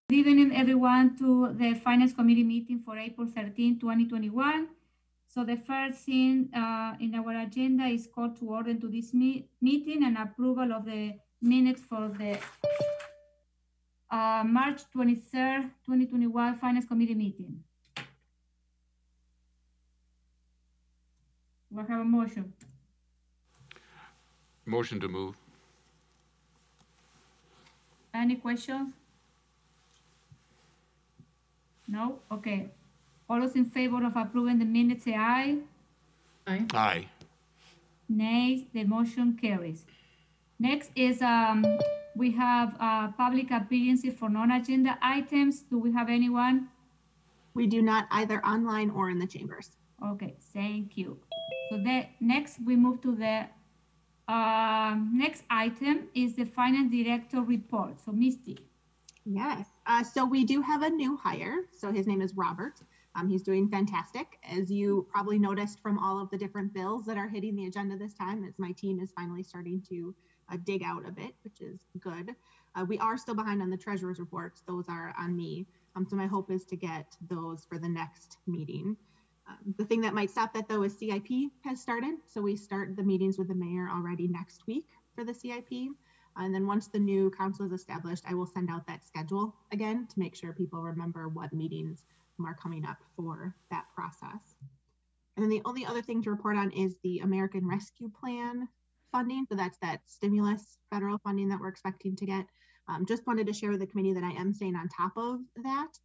Good evening, everyone, to the Finance Committee meeting for April 13, 2021. So the first thing in our agenda is call to order to this meeting and approval of the minutes for the March 23rd, 2021 Finance Committee meeting. Do I have a motion? Motion to move. Any questions? No? Okay. All those in favor of approving the minutes say aye. Aye. Aye. Nays, the motion carries. Next is we have public appearances for non-agenda items. Do we have anyone? We do not, either online or in the chambers. Okay, thank you. So next we move to the next item is the finance director report. So Misty. Yes, so we do have a new hire. So his name is Robert. He's doing fantastic. As you probably noticed from all of the different bills that are hitting the agenda this time, as my team is finally starting to dig out a bit, which is good. We are still behind on the treasurer's reports. Those are on me. So my hope is to get those for the next meeting. The thing that might stop that though is CIP has started. So we start the meetings with the mayor already next week for the CIP. And then once the new council is established, I will send out that schedule again to make sure people remember what meetings are coming up for that process. And then the only other thing to report on is the American Rescue Plan funding. So that's that stimulus federal funding that we're expecting to get. Just wanted to share with the committee that I am staying on top of that.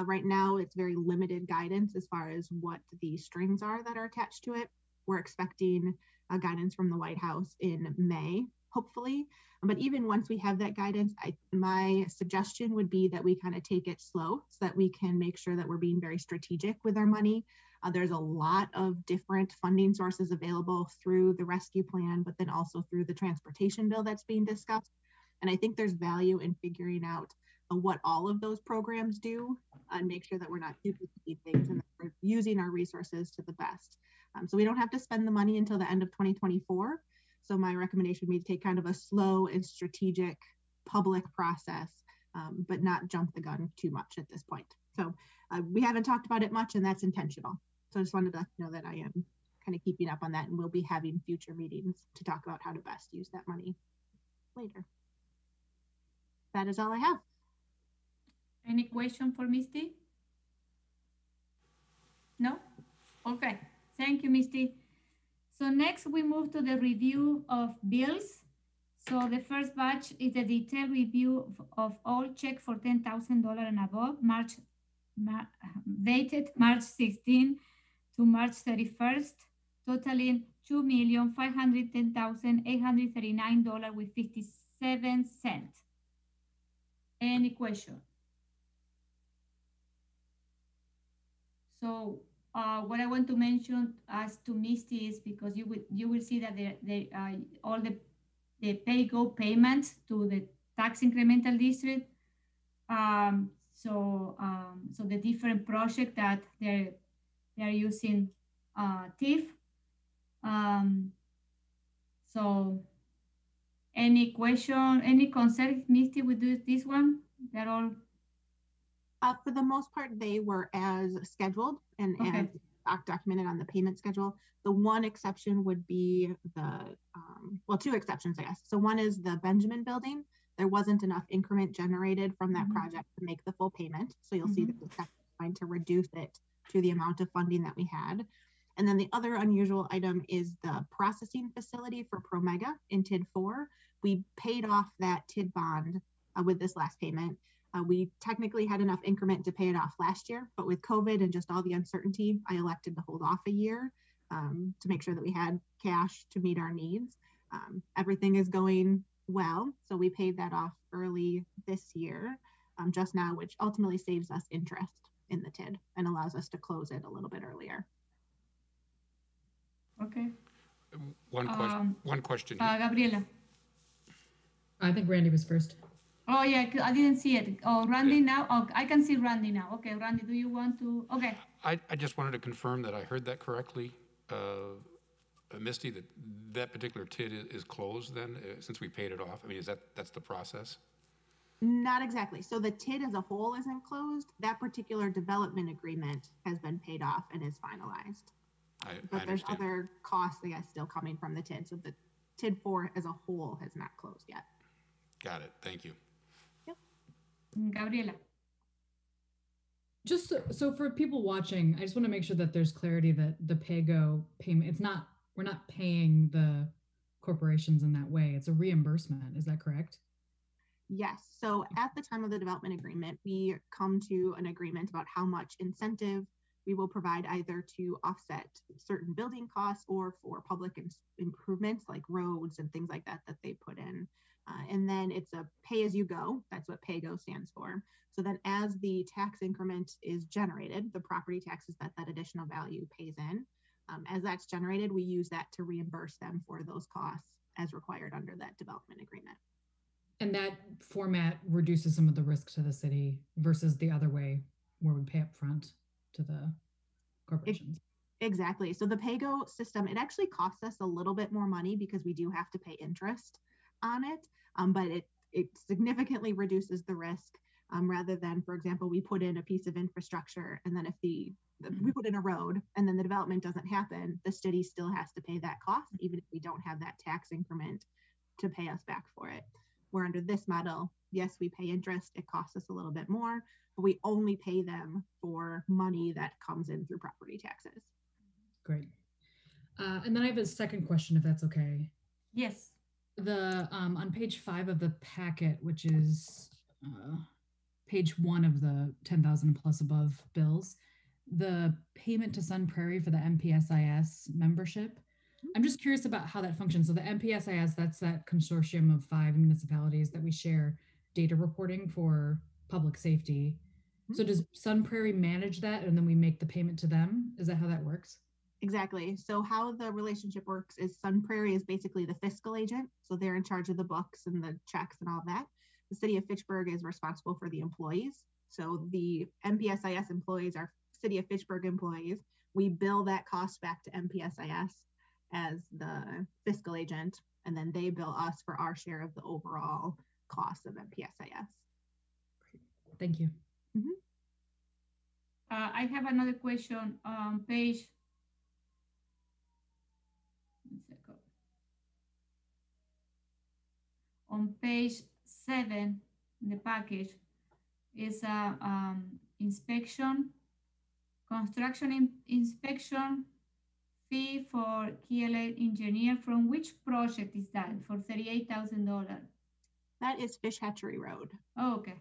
Right now, it's very limited guidance as far as what the strings are that are attached to it. We're expecting guidance from the White House in May, hopefully. But even once we have that guidance, my suggestion would be that we kind of take it slow so that we can make sure that we're being very strategic with our money. There's a lot of different funding sources available through the rescue plan, but then also through the transportation bill that's being discussed. And I think there's value in figuring out what all of those programs do and make sure that we're not duplicating things and that we're using our resources to the best. So we don't have to spend the money until the end of 2024. So my recommendation would be to take kind of a slow and strategic public process, but not jump the gun too much at this point. So we haven't talked about it much, and that's intentional. So I just wanted to let you know that I am kind of keeping up on that, and we'll be having future meetings to talk about how to best use that money later. That is all I have. Any question for Misty? No? Okay, thank you, Misty. So next we move to the review of bills. So the first batch is the detailed review of all checks for $10,000 and above, dated March 16 to March 31st, totaling $2,510,839.57. Any question? So what I want to mention as to Misty is because you will see that all the pay-go payments to the tax incremental district. So the different project that they're using TIF. So any question, any concern, Misty, with this one? They're all. For the most part, they were as scheduled and as documented on the payment schedule. The one exception would be the, well, two exceptions, I guess. So one is the Benjamin building. There wasn't enough increment generated from that project to make the full payment. So you'll see that the second trying to reduce it to the amount of funding that we had. And then the other unusual item is the processing facility for Promega in TID 4. We paid off that TID bond with this last payment. We technically had enough increment to pay it off last year, but with COVID and just all the uncertainty, I elected to hold off a year to make sure that we had cash to meet our needs. Everything is going well, so we paid that off early this year, just now, which ultimately saves us interest in the TID and allows us to close it a little bit earlier. Okay. One question. Gabriela. I think Randy was first. Oh yeah, I didn't see it. Oh, Randy now? Oh, I can see Randy now. Okay, Randy, do you want to? Okay. I just wanted to confirm that I heard that correctly. Misty, that particular TID is closed then, since we paid it off? I mean, that's the process? Not exactly. So the TID as a whole isn't closed. That particular development agreement has been paid off and is finalized. I But there's understand. other costs, I guess, still coming from the TID. So the TID 4 as a whole has not closed yet. Got it. Thank you. Gabriela. Just so for people watching, I just want to make sure that there's clarity that the PAYGO payment, we're not paying the corporations in that way. It's a reimbursement. Is that correct? Yes. So at the time of the development agreement, we come to an agreement about how much incentive we will provide either to offset certain building costs or for public improvements like roads and things like that that they put in. And then it's a pay as you go. That's what PAYGO stands for. So then as the tax increment is generated, the property taxes that additional value pays in, as that's generated, we use that to reimburse them for those costs as required under that development agreement. And that format reduces some of the risk to the city versus the other way where we pay up front to the corporations. Exactly. So the PAYGO system, it actually costs us a little bit more money because we do have to pay interest on it, but it significantly reduces the risk rather than, for example, we put in a piece of infrastructure and then if we put in a road and then the development doesn't happen, the city still has to pay that cost, even if we don't have that tax increment to pay us back for it. Where under this model, yes, we pay interest, it costs us a little bit more, but we only pay them for money that comes in through property taxes. Great. And then I have a second question, if that's okay. Yes. The on page 5 of the packet, which is page 1 of the 10,000 plus above bills, the payment to Sun Prairie for the MPSIS membership. I'm just curious about how that functions. So the MPSIS, that's that consortium of 5 municipalities that we share data reporting for public safety. So does Sun Prairie manage that and then we make the payment to them? Is that how that works? Exactly. So how the relationship works is Sun Prairie is basically the fiscal agent. So they're in charge of the books and the checks and all that. The city of Fitchburg is responsible for the employees. So the MPSIS employees are city of Fitchburg employees. We bill that cost back to MPSIS as the fiscal agent, and then they bill us for our share of the overall cost of MPSIS. Thank you. I have another question on page. On page 7 in the package is a inspection, construction inspection fee for KLA engineer. From which project is that for $38,000? That is Fish Hatchery Road. Oh, okay.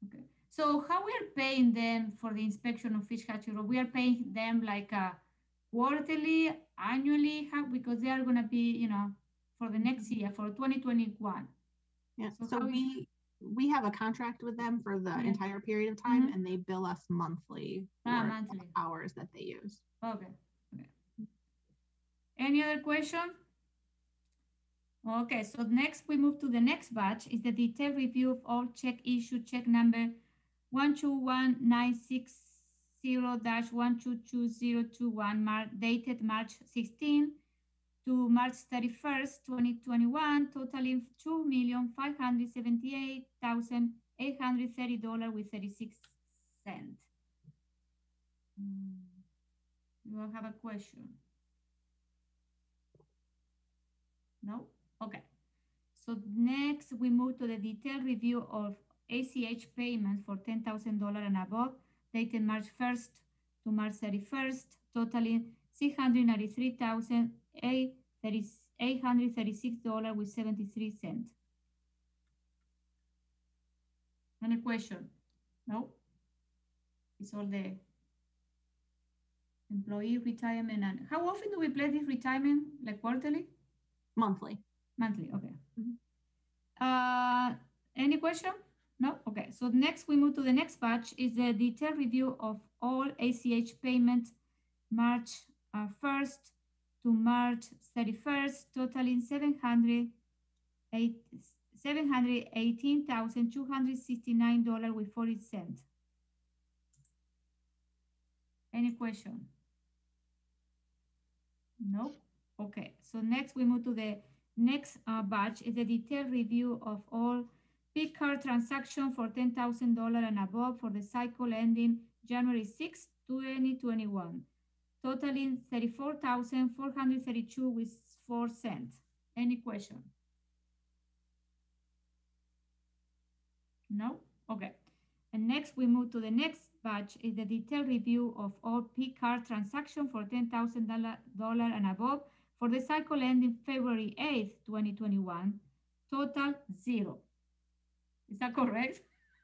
Okay. So how we are paying them for the inspection of Fish Hatchery Road? We are paying them like quarterly, annually, because they are going to be, for the next year, for 2021. Yeah. So we have a contract with them for the entire period of time, and they bill us monthly for monthly hours that they use. Okay. Any other question? Okay, so next we move to the next batch is the detailed review of all check issue, check number 121960-122021, dated March 16 to March 31st, 2021, totaling $2,578,830 with 36 cents. You all have a question? No? Okay. So next we move to the detailed review of ACH payments for $10,000 and above, dated March 1st to March 31st, totaling $693,836 with 73 cents. Any question? No? It's all the employee retirement. And how often do we play this retirement? Like quarterly? Monthly. Monthly, okay. Any question? No? Okay. So next we move to the next batch is the detailed review of all ACH payments March 1st to March 31st, totaling $718,269 with 40 cents. Any question? No? Okay. So next we move to the Next batch is a detailed review of all Picard transactions for $10,000 and above for the cycle ending January 6, 2021, totaling $34,432 with 4 cents. Any question? No? Okay. And next we move to the next batch is the detailed review of all Picard transactions for $10,000 and above for the cycle ending February 8th, 2021, total 0. Is that correct?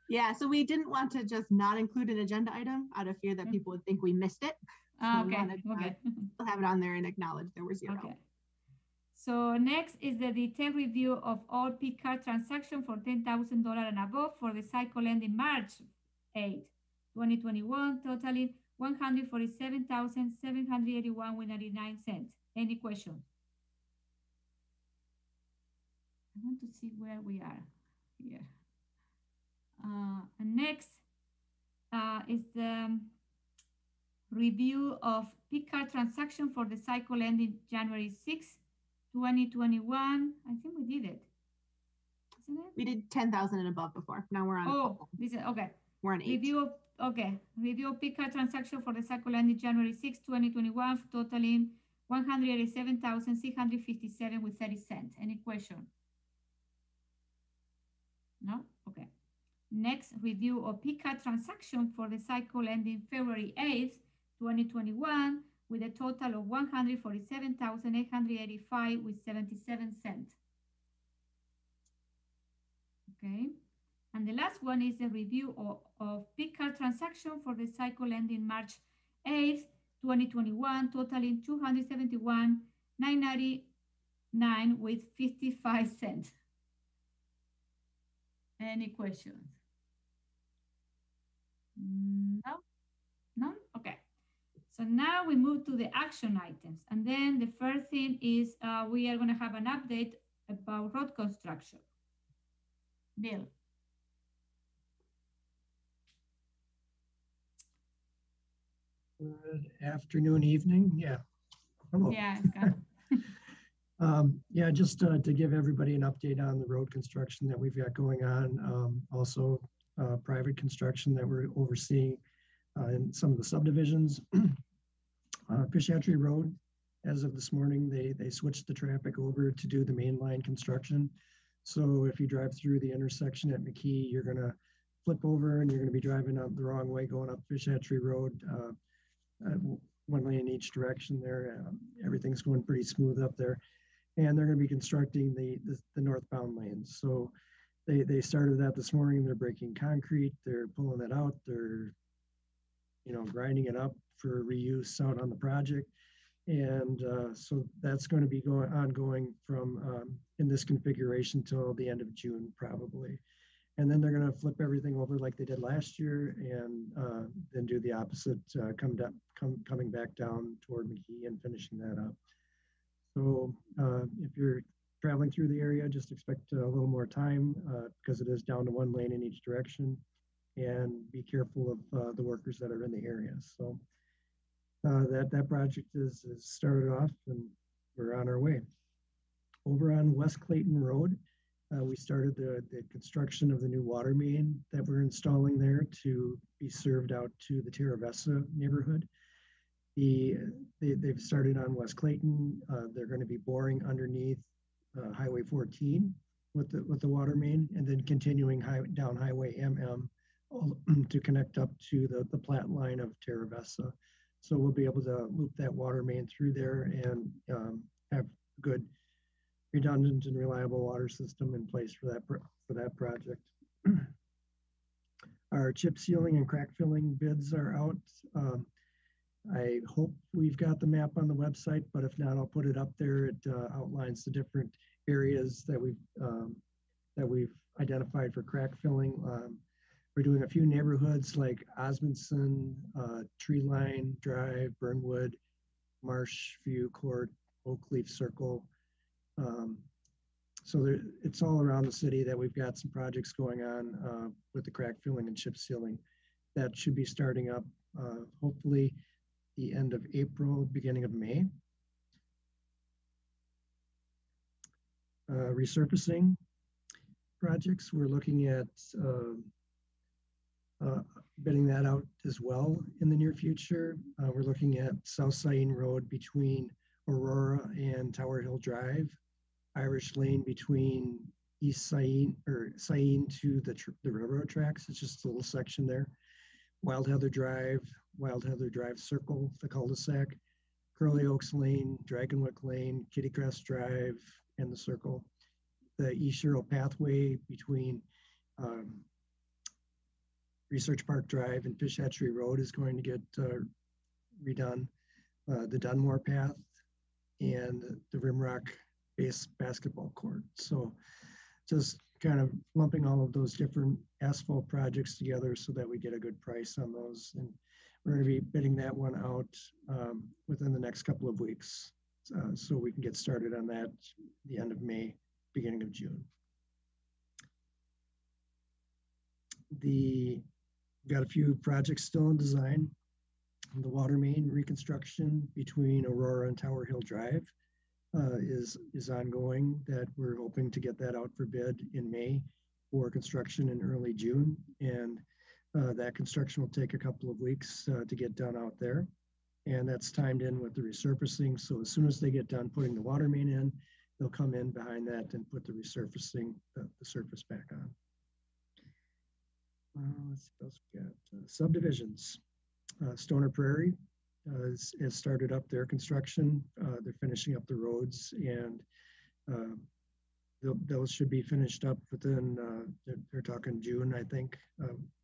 Yeah, so we didn't want to just not include an agenda item out of fear that people would think we missed it. So Okay, okay. We'll have it on there and acknowledge there were 0. Okay. So next is the detailed review of all Picard transactions for $10,000 and above for the cycle ending March 8, 2021, totaling $147,781 with 99 cents. Any questions? I want to see where we are here. And next is the review of Picard transaction for the cycle ending January 6, 2021. I think we did it. Isn't it? We did 10,000 and above before. Now we're on. Oh, this is okay. We're on 8. Review of Picard transaction for the cycle ending January 6, 2021, totaling $187,657 with 30 cents. Any question? No? Okay. Next, review of Picard transaction for the cycle ending February 8th, 2021, with a total of $147,885 with 77 cents. Okay. And the last one is a review of Picard transaction for the cycle ending March 8th, 2021, totaling $271,999 with 55 cents. Any questions? No? None? Okay. So now we move to the action items. And then the first thing is we are going to have an update about road construction. Bill. Good afternoon, evening. Yeah. Hello. Yeah, it's got yeah, just to give everybody an update on the road construction that we've got going on. Also, private construction that we're overseeing in some of the subdivisions. Fish Hatchery Road, as of this morning, they switched the traffic over to do the mainline construction. So if you drive through the intersection at McKee, you're going to flip over and you're going to be driving up the wrong way going up Fish Hatchery Road. One lane in each direction there. Everything's going pretty smooth up there. And they're going to be constructing the northbound lanes. So they started that this morning. They're breaking concrete. They're pulling it out. They're, grinding it up for reuse out on the project. And so that's going to be ongoing from in this configuration till the end of June, probably. And then they're going to flip everything over like they did last year and then do the opposite, coming back down toward McKee and finishing that up. So if you're traveling through the area, just expect a little more time because it is down to one lane in each direction, and be careful of the workers that are in the area. So that project is started off and we're on our way. Over on West Clayton Road, we started the construction of the new water main that we're installing there to be served out to the Terra Vesta neighborhood. They've started on West Clayton. They're going to be boring underneath Highway 14 with the water main, and then continuing down Highway MM to connect up to the plat line of Terra Vesta. So we'll be able to loop that water main through there and have good, redundant and reliable water system in place for that project. Our chip sealing and crack filling bids are out. I hope we've got the map on the website, but if not, I'll put it up there. It outlines the different areas that we've identified for crack filling. We're doing a few neighborhoods like Osmondson, Tree Line Drive, Burnwood, Marsh View Court, Oakleaf Circle. So it's all around the city that we've got some projects going on with the crack filling and chip sealing. That should be starting up hopefully the end of April, beginning of May. Resurfacing projects, we're looking at bidding that out as well in the near future. We're looking at South Cyan Road between Aurora and Tower Hill Drive, Irish Lane between East Cyan or Cyan to the railroad tracks. It's just a little section there. Wild Heather Drive Circle, the cul-de-sac, Curly Oaks Lane, Dragonwick Lane, Kitty Crest Drive, and the circle. The East Shiro Pathway between Research Park Drive and Fish Hatchery Road is going to get redone. The Dunmore Path and the Rimrock Base Basketball Court. So just kind of lumping all of those different asphalt projects together so that we get a good price on those. And we're going to be bidding that one out within the next couple of weeks. So we can get started on that the end of May, beginning of June. We've got a few projects still in design. The water main reconstruction between Aurora and Tower Hill Drive is ongoing, that we're hoping to get that out for bid in May for construction in early June. And that construction will take a couple of weeks to get done out there. And that's timed in with the resurfacing. So as soon as they get done putting the water main in, they'll come in behind that and put the resurfacing, the surface back on. Let's see what else we got. Subdivisions. Stoner Prairie has started up their construction. They're finishing up the roads, and those should be finished up within, they're talking June, I think,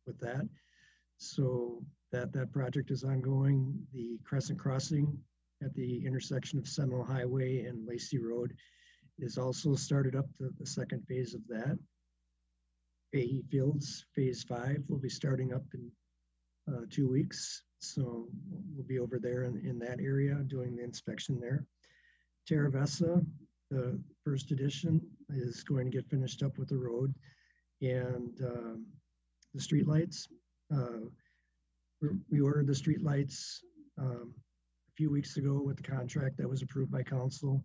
with that. So that project is ongoing. The Crescent Crossing at the intersection of Seminole Highway and Lacey Road is also started up, the second phase of that. AE Fields Phase 5 will be starting up in 2 weeks. So we'll be over there in that area doing the inspection there. Terra Vesta, the first edition, is going to get finished up with the road and the street lights. We ordered the street lights a few weeks ago with the contract that was approved by council.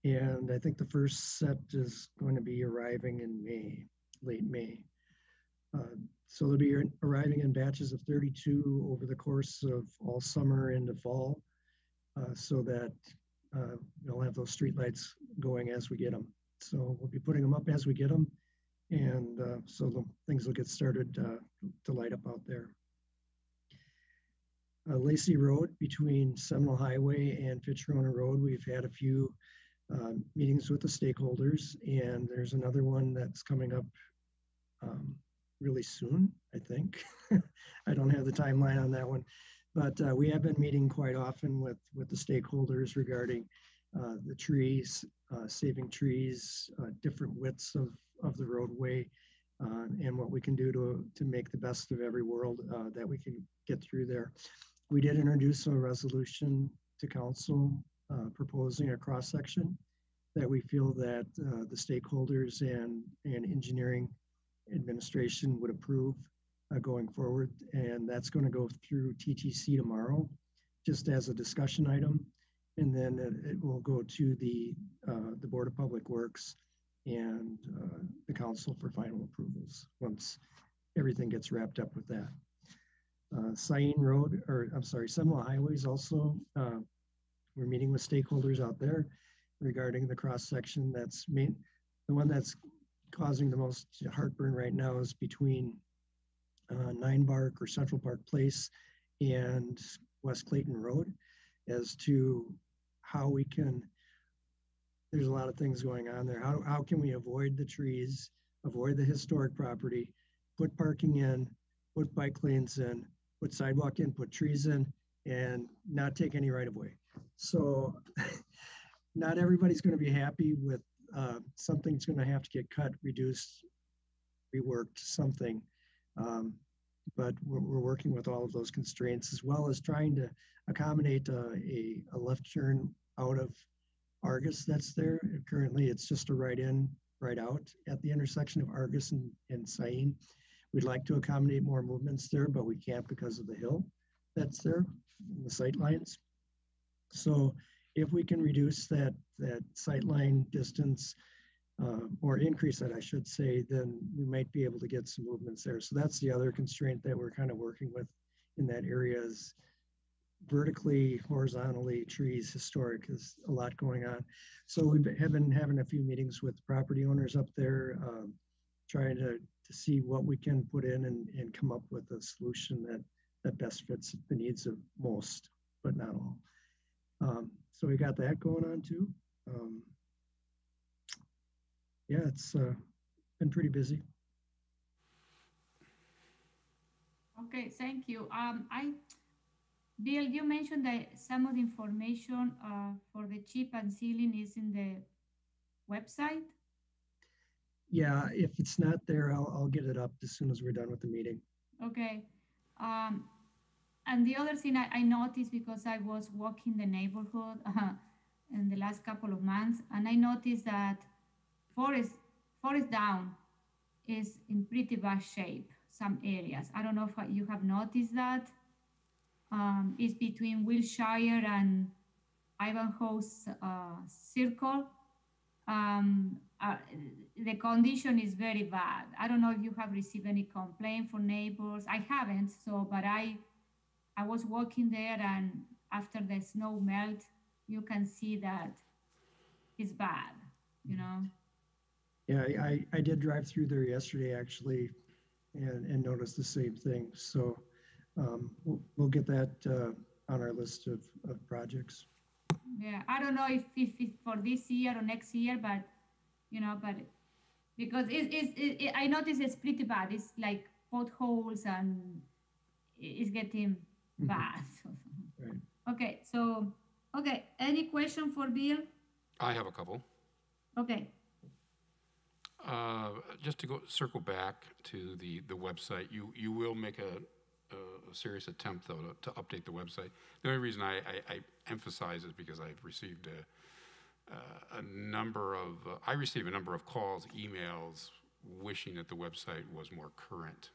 And I think the first set is going to be arriving in May, late May. So they'll be arriving in batches of 32 over the course of all summer into fall, so that we'll have those street lights going as we get them. So we'll be putting them up as we get them, and so the things will get started to light up out there. Lacey Road between Seminole Highway and Fitchburg Road, we've had a few meetings with the stakeholders, and there's another one that's coming up really soon, I think. I don't have the timeline on that one, but we have been meeting quite often with the stakeholders regarding the trees, saving trees, different widths of the roadway, and what we can do to make the best of every world that we can get through there. We did introduce a resolution to council proposing a cross section that we feel that the stakeholders and engineering administration would approve going forward. And that's going to go through TTC tomorrow, just as a discussion item. And then it will go to the Board of Public Works and the council for final approvals once everything gets wrapped up with that. Cyan Road, or I'm sorry, Seminole Highways also, we're meeting with stakeholders out there regarding the cross section. That's the one that's causing the most heartburn right now is between Nine Bark or Central Park Place and West Clayton Road, as to how we can, there's a lot of things going on there. How can we avoid the trees, avoid the historic property, put parking in, put bike lanes in, put sidewalk in, put trees in, and not take any right of way. So not everybody's going to be happy with something's going to have to get cut, reduced, reworked, something. But we're working with all of those constraints, as well as trying to accommodate a left turn out of Argus that's there. Currently, it's just a right in, right out at the intersection of Argus and Cyan. We'd like to accommodate more movements there, but we can't because of the hill that's there, the sight lines. So if we can reduce that sight line distance or increase that, I should say, then we might be able to get some movements there. So that's the other constraint that we're kind of working with in that area is vertically, horizontally, trees, historic, is a lot going on. So we have been having a few meetings with property owners up there, trying to see what we can put in and come up with a solution that best fits the needs of most, but not all. So we got that going on too. Yeah, it's been pretty busy. Okay, thank you. Bill, you mentioned that some of the information for the chip and sealing is in the website. Yeah, if it's not there, I'll get it up as soon as we're done with the meeting. Okay. And the other thing I noticed, because I was walking the neighborhood in the last couple of months, and I noticed that Forest Down is in pretty bad shape, some areas. I don't know if you have noticed that. It's between Wilshire and Ivanhoe's Circle. The condition is very bad. I don't know if you have received any complaint from neighbors. I haven't, but I was walking there, and after the snow melt, you can see that it's bad, you know? Yeah, I did drive through there yesterday actually and noticed the same thing. So we'll get that on our list of projects. Yeah, I don't know if it's for this year or next year, but because I noticed it's pretty bad. It's like potholes and it's getting bad. Right. Okay, any question for Bill? I have a couple. Okay. Just to circle back to the website, you will make a serious attempt, though, to update the website. The only reason I emphasize is because I've received a number of calls, emails, wishing that the website was more current.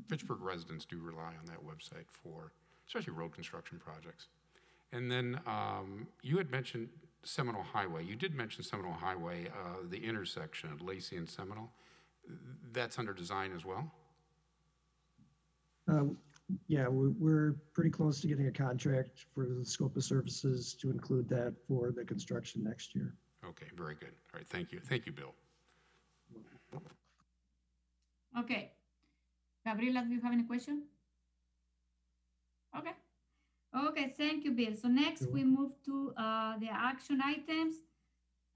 Fitchburg residents do rely on that website for, especially road construction projects. And then you had mentioned Seminole Highway. You did mention Seminole Highway, the intersection of Lacey and Seminole. That's under design as well? Yeah, we're pretty close to getting a contract for the scope of services to include that for the construction next year. Okay, very good. All right, thank you. Thank you, Bill. Okay. Gabriela, do you have any question? Okay. Okay, thank you, Bill. So next we move to the action items.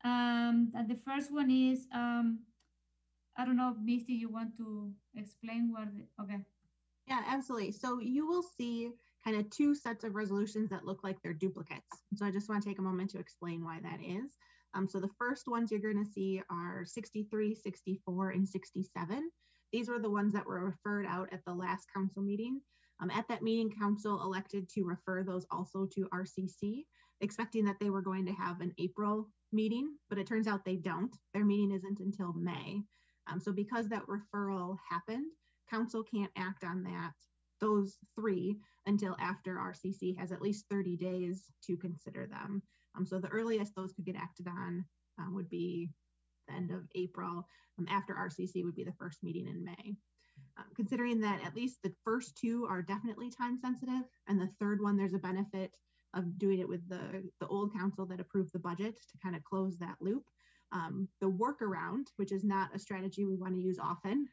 And the first one is, I don't know, Misty, you want to explain okay. Yeah, absolutely. So you will see kind of two sets of resolutions that look like they're duplicates. So I just want to take a moment to explain why that is. So the first ones you're going to see are 63, 64, and 67. These were the ones that were referred out at the last council meeting. At that meeting, council elected to refer those also to RCC, expecting that they were going to have an April meeting, but it turns out they don't. Their meeting isn't until May. So because that referral happened, council can't act on those three until after RCC has at least 30 days to consider them. So the earliest those could get acted on would be the end of April. After RCC would be the first meeting in May. Considering that at least the first two are definitely time sensitive, and the third one, there's a benefit of doing it with the old council that approved the budget to kind of close that loop. The workaround, which is not a strategy we want to use often,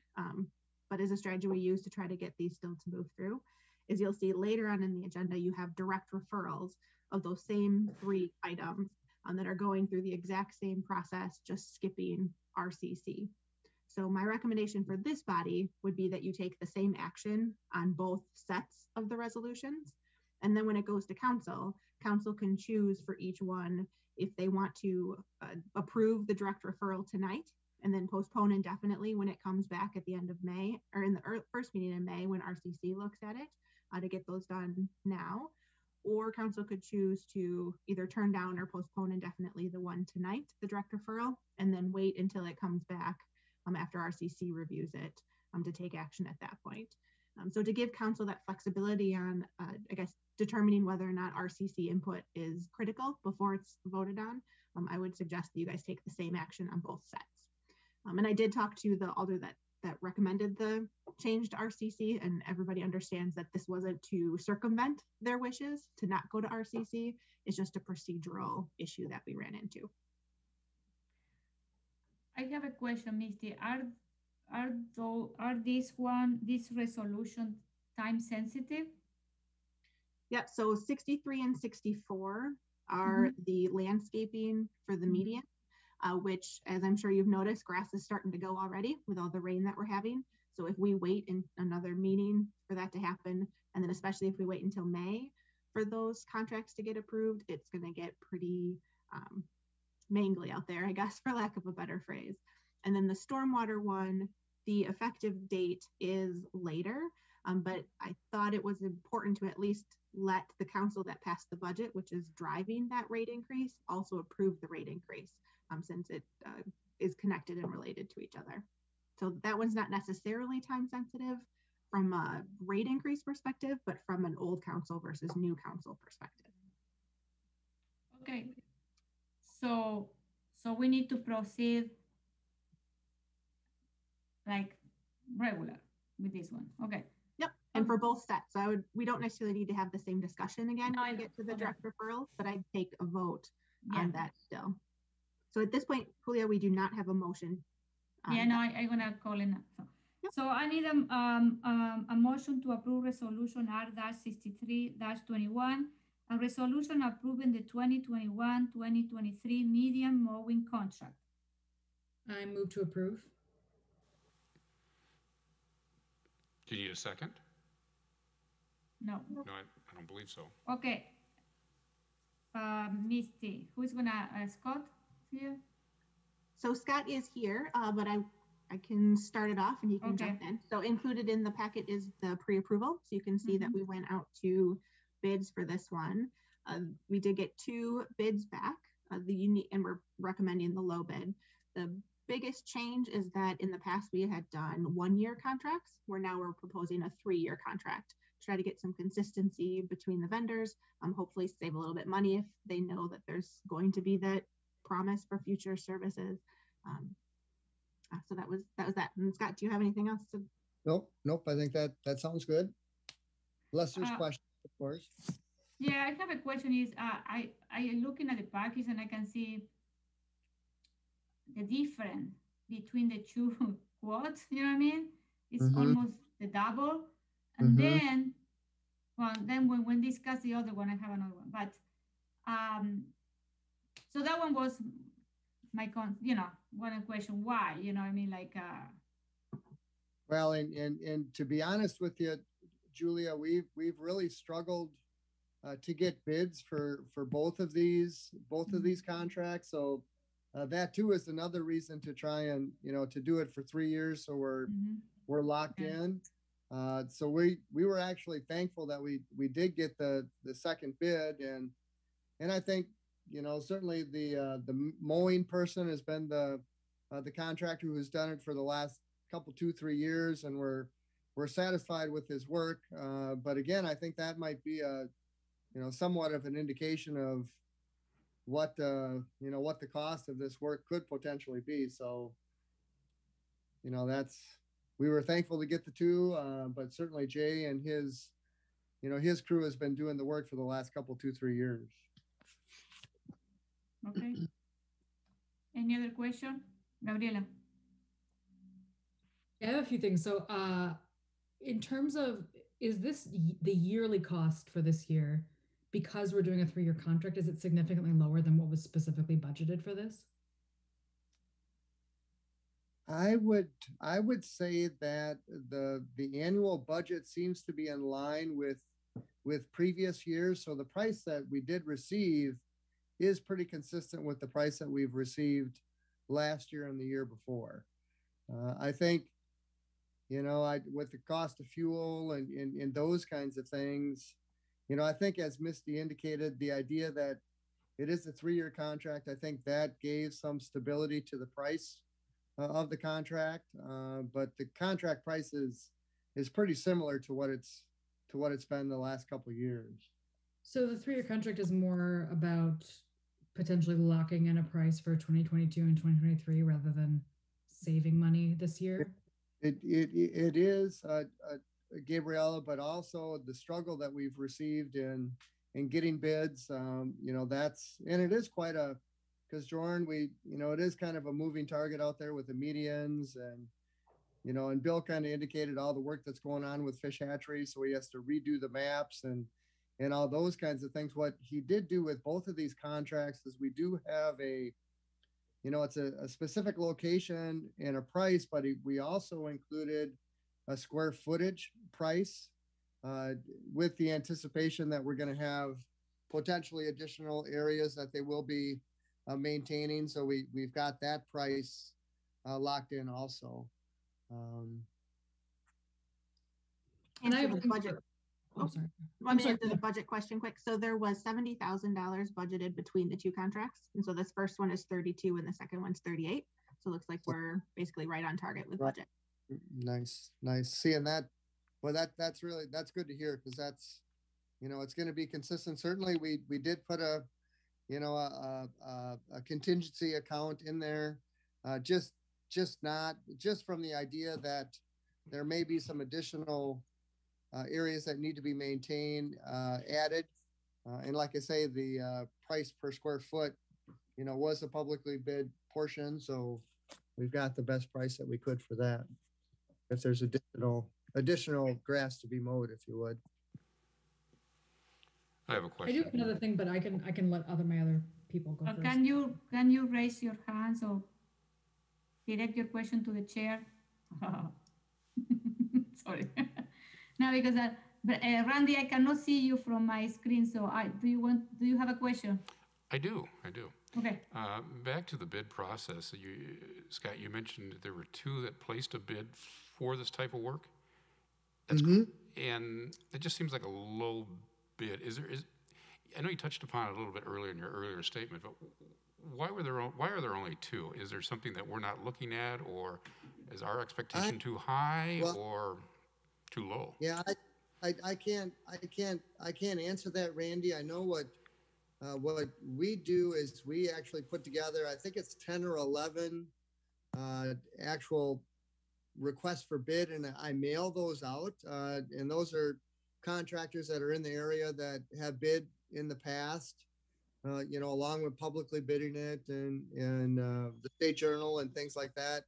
but is a strategy we use to try to get these still to move through, is you'll see later on in the agenda, you have direct referrals of those same three items that are going through the exact same process, just skipping RCC. So my recommendation for this body would be that you take the same action on both sets of the resolutions. And then when it goes to council, council can choose for each one if they want to approve the direct referral tonight and then postpone indefinitely when it comes back at the end of May, or in the first meeting in May when RCC looks at it, to get those done now. Or council could choose to either turn down or postpone indefinitely the one tonight, the direct referral, and then wait until it comes back after RCC reviews it to take action at that point. So to give council that flexibility on, I guess, determining whether or not RCC input is critical before it's voted on, I would suggest that you guys take the same action on both sets. And I did talk to the alder that recommended the changed RCC, and everybody understands that this wasn't to circumvent their wishes to not go to RCC. It's just a procedural issue that we ran into. I have a question, Misty. Are this resolution time sensitive? Yep, so 63 and 64 are the landscaping for the median, which, as I'm sure you've noticed, grass is starting to go already with all the rain that we're having. So if we wait in another meeting for that to happen, and then especially if we wait until May for those contracts to get approved, it's going to get pretty mangly out there, I guess, for lack of a better phrase. And then the stormwater one, the effective date is later, but I thought it was important to at least let the council that passed the budget, which is driving that rate increase, also approve the rate increase, since it is connected and related to each other. So that one's not necessarily time sensitive from a rate increase perspective, but from an old council versus new council perspective. Okay. So we need to proceed like regular with this one. Okay. Yep. And for both sets, so we don't necessarily need to have the same discussion again when we get to the direct referrals, but I'd take a vote on that still. So at this point, Julia, we do not have a motion. I'm gonna call in. So I need a motion to approve resolution R-63-21, a resolution approving the 2021-2023 median mowing contract. I move to approve. Do you need a second? No. No, I don't believe so. Okay. Misty, who's gonna, Scott here? So Scott is here, but I can start it off and he can jump in. So included in the packet is the pre-approval. So you can see that we went out to bids for this one. We did get 2 bids back, and we're recommending the low bid. The biggest change is that in the past we had done 1-year contracts, where now we're proposing a 3-year contract to try to get some consistency between the vendors. Hopefully save a little bit money if they know that there's going to be that promise for future services. So that was that. And Scott, do you have anything else to? Nope. I think that sounds good. Unless there's questions, of course. Yeah, I have a question. Is I am looking at the package and I can see the difference between the 2 quotes. You know what I mean? It's almost the double. And then, when we discuss the other one, I have another one. But so that one was my one question. Why? You know what I mean? Like. Well, and to be honest with you, Julia, we've really struggled to get bids for both of these contracts. So that too is another reason to try and to do it for 3 years, so we're locked in. So we were actually thankful that we did get the second bid, and I think certainly the mowing person has been the contractor who has done it for the last couple 2-3 years, and we're satisfied with his work. But again, I think that might be somewhat of an indication of what the cost of this work could potentially be. So we were thankful to get the 2, but certainly Jay and his crew has been doing the work for the last couple 2-3 years. Okay. Any other question? Gabriela. I have a few things. So in terms of, is this the yearly cost for this year? Because we're doing a 3-year contract, is it significantly lower than what was specifically budgeted for this? I would say that the annual budget seems to be in line with previous years. So the price that we did receive is pretty consistent with the price that we've received last year and the year before. I think, with the cost of fuel and those kinds of things, I think as Misty indicated, the idea that it is a 3-year contract, I think that gave some stability to the price of the contract. But the contract price is pretty similar to what it's been the last couple of years. So the 3-year contract is more about potentially locking in a price for 2022 and 2023 rather than saving money this year. It is, Gabriella, but also the struggle that we've received in getting bids. That's, and it is quite a, because Jordan, it is kind of a moving target out there with the medians, and Bill kind of indicated all the work that's going on with fish hatcheries, so he has to redo the maps and all those kinds of things. What he did do with both of these contracts is we do have it's a specific location and a price, but we also included a square footage price with the anticipation that we're going to have potentially additional areas that they will be maintaining. So we've got that price locked in also. And I have the budget. Oh, sorry. Let me answer the budget question quick. So there was $70,000 budgeted between the two contracts. And so this first one is 32 and the second one's 38. So it looks like we're basically right on target with budget. Nice. Seeing that. Well, that's good to hear, because that's, it's going to be consistent. Certainly we did put a contingency account in there, just from the idea that there may be some additional areas that need to be maintained, added. And like I say, the price per square foot, was a publicly bid portion. So we've got the best price that we could for that. If there's additional grass to be mowed, if you would. I have a question. I do have another thing, but I can let my other people go first. Can you raise your hands or direct your question to the chair? Sorry. No, because Randy, I cannot see you from my screen. So do you have a question? I do. Okay. Back to the bid process. Scott, you mentioned there were 2 that placed a bid for this type of work. That's and it just seems like a low bid. I know you touched upon it a little bit earlier in your earlier statement, but why are there only 2? Is there something that we're not looking at, or is our expectation too high or too low? Yeah, I can't answer that, Randy. I know what we do is we actually put together, I think it's 10 or 11 actual requests for bid, and I mail those out. And those are contractors that are in the area that have bid in the past, along with publicly bidding it and the State Journal and things like that.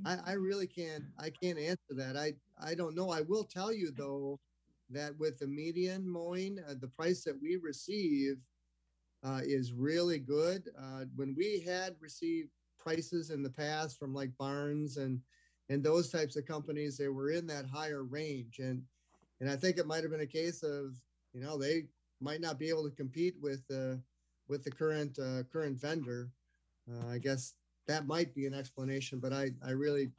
I really can't answer that. I don't know. I will tell you though, that with the median mowing, the price that we receive is really good. When we had received prices in the past from like Barnes and those types of companies, they were in that higher range. And I think it might've been a case of, they might not be able to compete with the current vendor. I guess that might be an explanation, but I really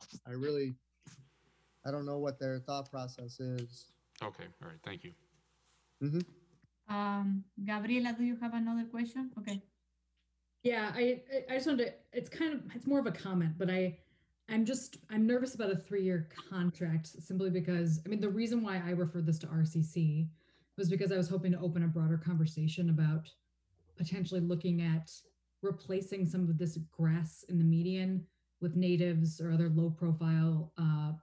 don't know what their thought process is. Okay. All right. Thank you. Gabriela, do you have another question? Okay. Yeah, I just wanted to, it's more of a comment, but I'm nervous about a 3-year contract simply because, the reason why I referred this to RCC was because I was hoping to open a broader conversation about potentially looking at replacing some of this grass in the median with natives or other low profile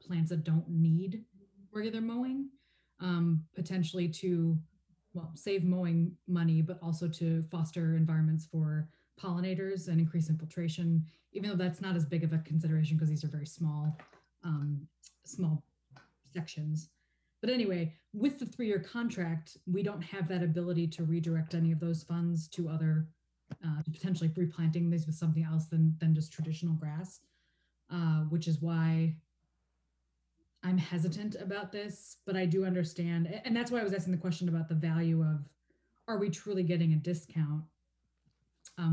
plants that don't need regular mowing, potentially to, save mowing money, but also to foster environments for pollinators and increase infiltration, even though that's not as big of a consideration because these are very small sections. But anyway, with the 3-year contract, we don't have that ability to redirect any of those funds to other, potentially replanting these with something else than just traditional grass, which is why I'm hesitant about this, but I do understand. And that's why I was asking the question about the value of, are we truly getting a discount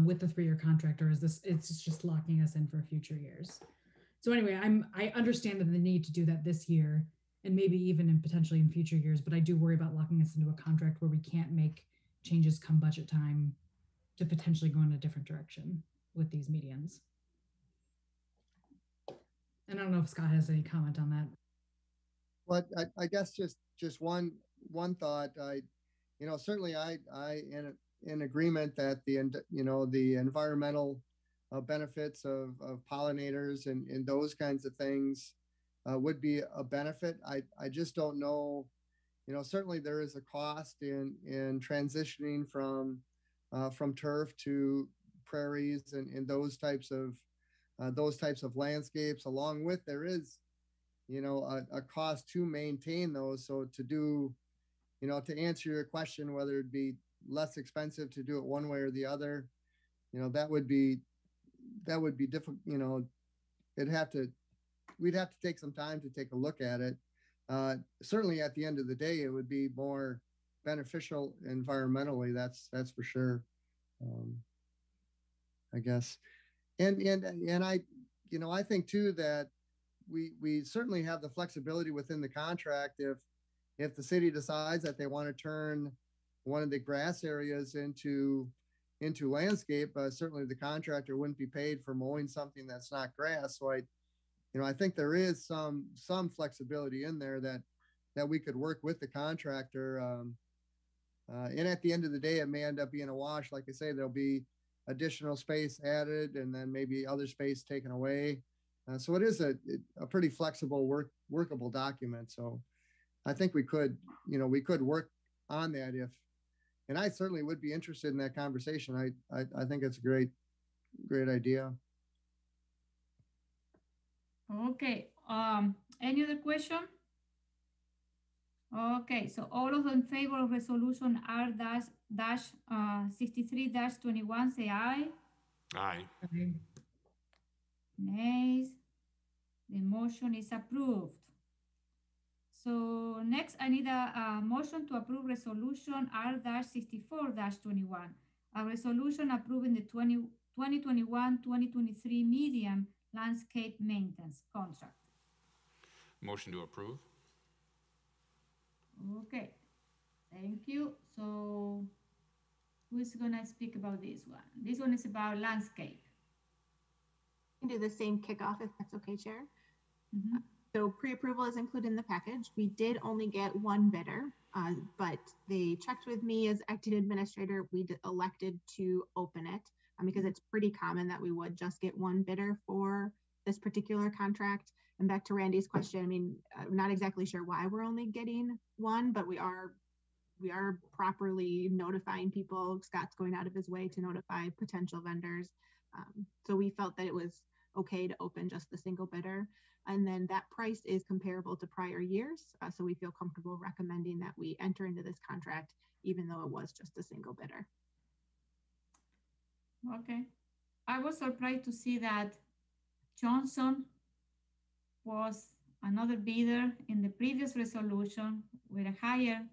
with the 3-year contract, or it's just locking us in for future years? So anyway, I understand that the need to do that this year and maybe even potentially in future years, but I do worry about locking us into a contract where we can't make changes come budget time to potentially go in a different direction with these medians. And I don't know if Scott has any comment on that. Well, I guess just one thought. certainly I in agreement that the environmental benefits of pollinators and those kinds of things would be a benefit. I just don't know, certainly there is a cost in transitioning from turf to prairies and those types of landscapes. Along with there is, a cost to maintain those. So to do, to answer your question, whether it'd be less expensive to do it one way or the other, that would be difficult. We'd have to take some time to take a look at it. Certainly at the end of the day, it would be more beneficial environmentally. That's for sure. I guess. And I think too that we certainly have the flexibility within the contract if the city decides that they want to turn one of the grass areas into landscape. Certainly the contractor wouldn't be paid for mowing something that's not grass. So I think there is some flexibility in there that we could work with the contractor. And at the end of the day, it may end up being a wash. Like I say, there'll be additional space added and then maybe other space taken away. So it is a pretty flexible workable document. So I think we could work on that and I certainly would be interested in that conversation. I think it's a great idea. Okay. Any other question? Okay, so all of in favor of resolution R-63-21 say aye. Aye. Nays. The motion is approved. So next, I need a motion to approve resolution R-64-21, a resolution approving the 2021-2023 medium landscape maintenance contract. Motion to approve. Okay, thank you. So who's gonna speak about this one? This one is about landscape. I can do the same kickoff if that's okay, Chair. Mm-hmm. So pre-approval is included in the package. We did only get one bidder, but they checked with me as acting administrator. We elected to open it because it's pretty common that we would just get one bidder for this particular contract. And back to Randy's question, I mean, I'm not exactly sure why we're only getting one, but we are properly notifying people. Scott's going out of his way to notify potential vendors. So we felt that it was okay to open just the single bidder. And then that price is comparable to prior years. So we feel comfortable recommending that we enter into this contract, even though it was just a single bidder. Okay. I was surprised to see that Johnson was another bidder in the previous resolution with a higher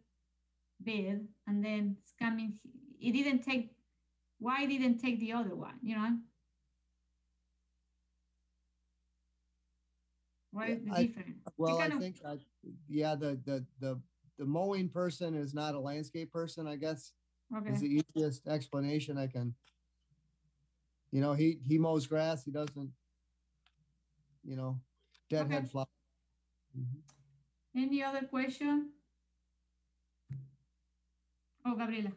bid, and then it's coming, why didn't take the other one, What is the difference? Well, I think, the mowing person is not a landscape person, I guess. Okay. Is the easiest explanation I can. He mows grass. He doesn't, deadhead flowers. Mm-hmm. Any other question? Oh, Gabriela.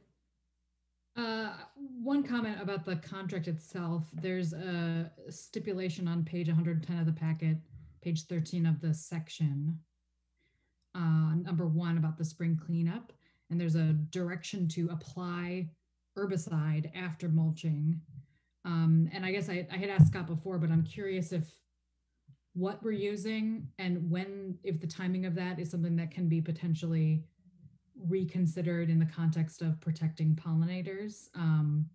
One comment about the contract itself. There's a stipulation on page 110 of the packet, page 13 of the section, number 1 about the spring cleanup. And there's a direction to apply herbicide after mulching. And I guess I had asked Scott before, but I'm curious what we're using and if the timing of that is something that can be potentially reconsidered in the context of protecting pollinators. I'm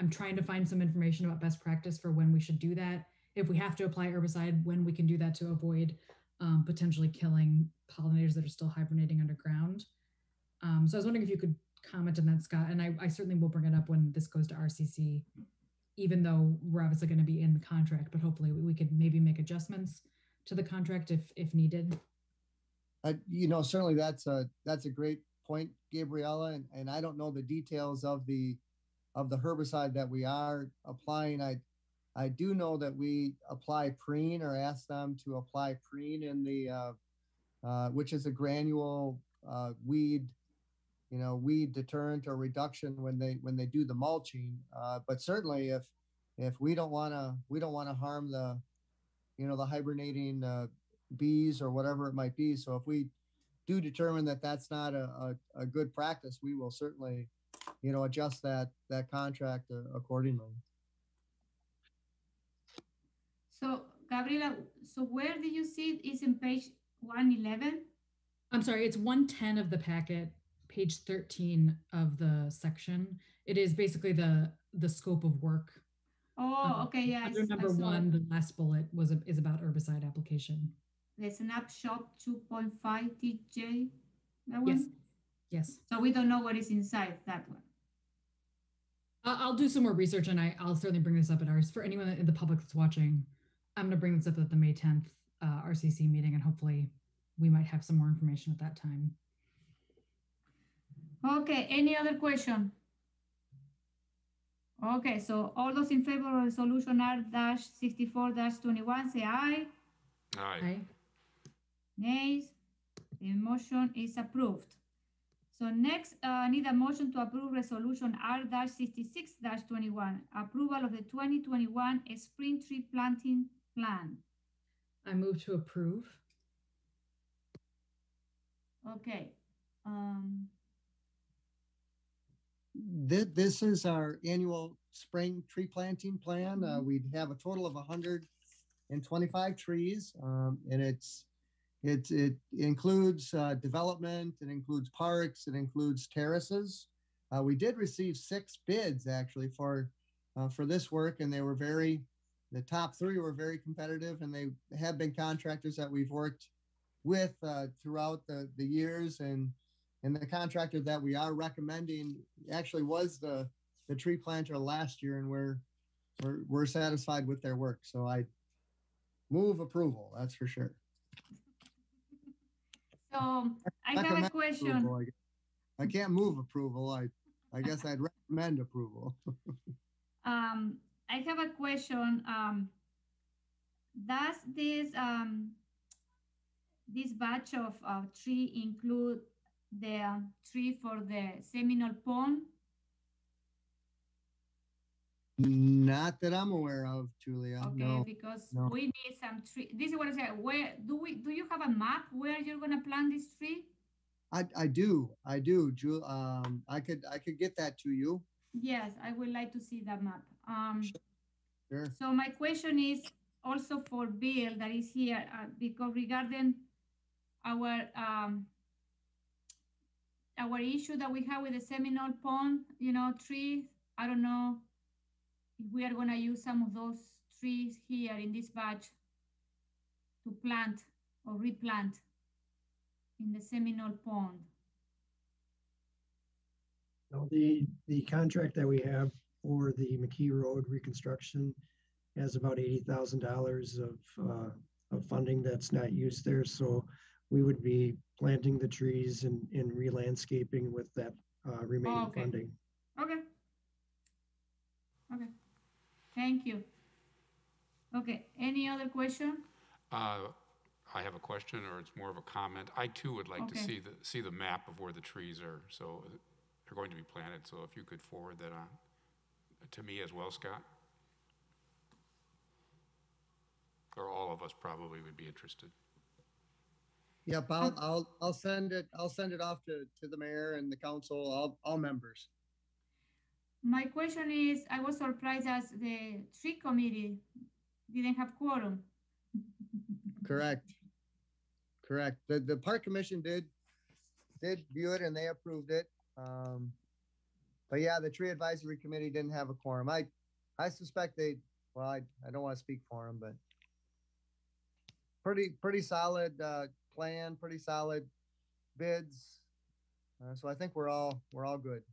trying to find some information about best practice for when we should do that. If we have to apply herbicide, when we can do that to avoid potentially killing pollinators that are still hibernating underground. So I was wondering if you could comment on that, Scott, and I certainly will bring it up when this goes to RCC, even though we're obviously going to be in the contract, but hopefully we could maybe make adjustments to the contract if needed. Certainly that's a great point, Gabriella, and I don't know the details of the herbicide that we are applying. I do know that we apply preen or ask them to apply preen in the which is a granule weed weed deterrent or reduction when they do the mulching. But certainly if we don't want to harm the hibernating bees or whatever it might be. So if we do determine that that's not a good practice, we will certainly, adjust that contract accordingly. So Gabriela, so where did you see it? Is in page 111? I'm sorry, it's 110 of the packet, page 13 of the section. It is basically the scope of work. Oh, okay, yeah. Under number one, the last bullet is about herbicide application. The snapshot 2.5 TJ, that one? Yes. Yes. So we don't know what is inside that one. I'll do some more research and I'll certainly bring this up at ours. For anyone in the public that's watching, I'm going to bring this up at the May 10th RCC meeting, and hopefully we might have some more information at that time. Okay, any other question? Okay, so all those in favor of resolution R-64-21 say aye. Aye. Aye. Nays. The motion is approved. So next, I need a motion to approve resolution R-66-21, approval of the 2021 spring tree planting plan. I move to approve. Okay. This is our annual spring tree planting plan. We have a total of 125 trees, and it includes development, it includes parks, it includes terraces. We did receive 6 bids actually for this work, and they were the top 3 were very competitive, and they have been contractors that we've worked with throughout the years, and the contractor that we are recommending actually was the tree planter last year, and we're satisfied with their work. So I move approval, that's for sure. So I have a question. I can't move approval. I guess I'd recommend approval. I have a question. Does this batch of tree include the tree for the Seminole Pond? Not that I'm aware of, Julia. Okay, no, because no. we need some tree. This is what I said. Where do you have a map where you're gonna plant this tree? I do. Julia, I could get that to you. Yes, I would like to see that map. Sure. So my question is also for Bill that is here, because regarding our issue that we have with the Seminole Pond, tree, I don't know if we are gonna use some of those trees here in this batch to plant or replant in the Seminole Pond. Now, the contract that we have for the McKee Road reconstruction has about $80,000 of funding that's not used there. So we would be planting the trees and re-landscaping with that remaining funding. Okay. Thank you. Okay, any other question? I have a question, or it's more of a comment. I too would like to see the map of where the trees are. So they're going to be planted. So if you could forward that on to me as well, Scott, or all of us probably would be interested. Yep, I'll send it. I'll send it off to the mayor and the council, all members. My question is, I was surprised as the tree committee didn't have quorum. Correct. The park commission did view it and they approved it. But yeah, the tree advisory committee didn't have a quorum. I suspect I don't want to speak for them, but pretty solid plan, pretty solid bids. So I think we're all good.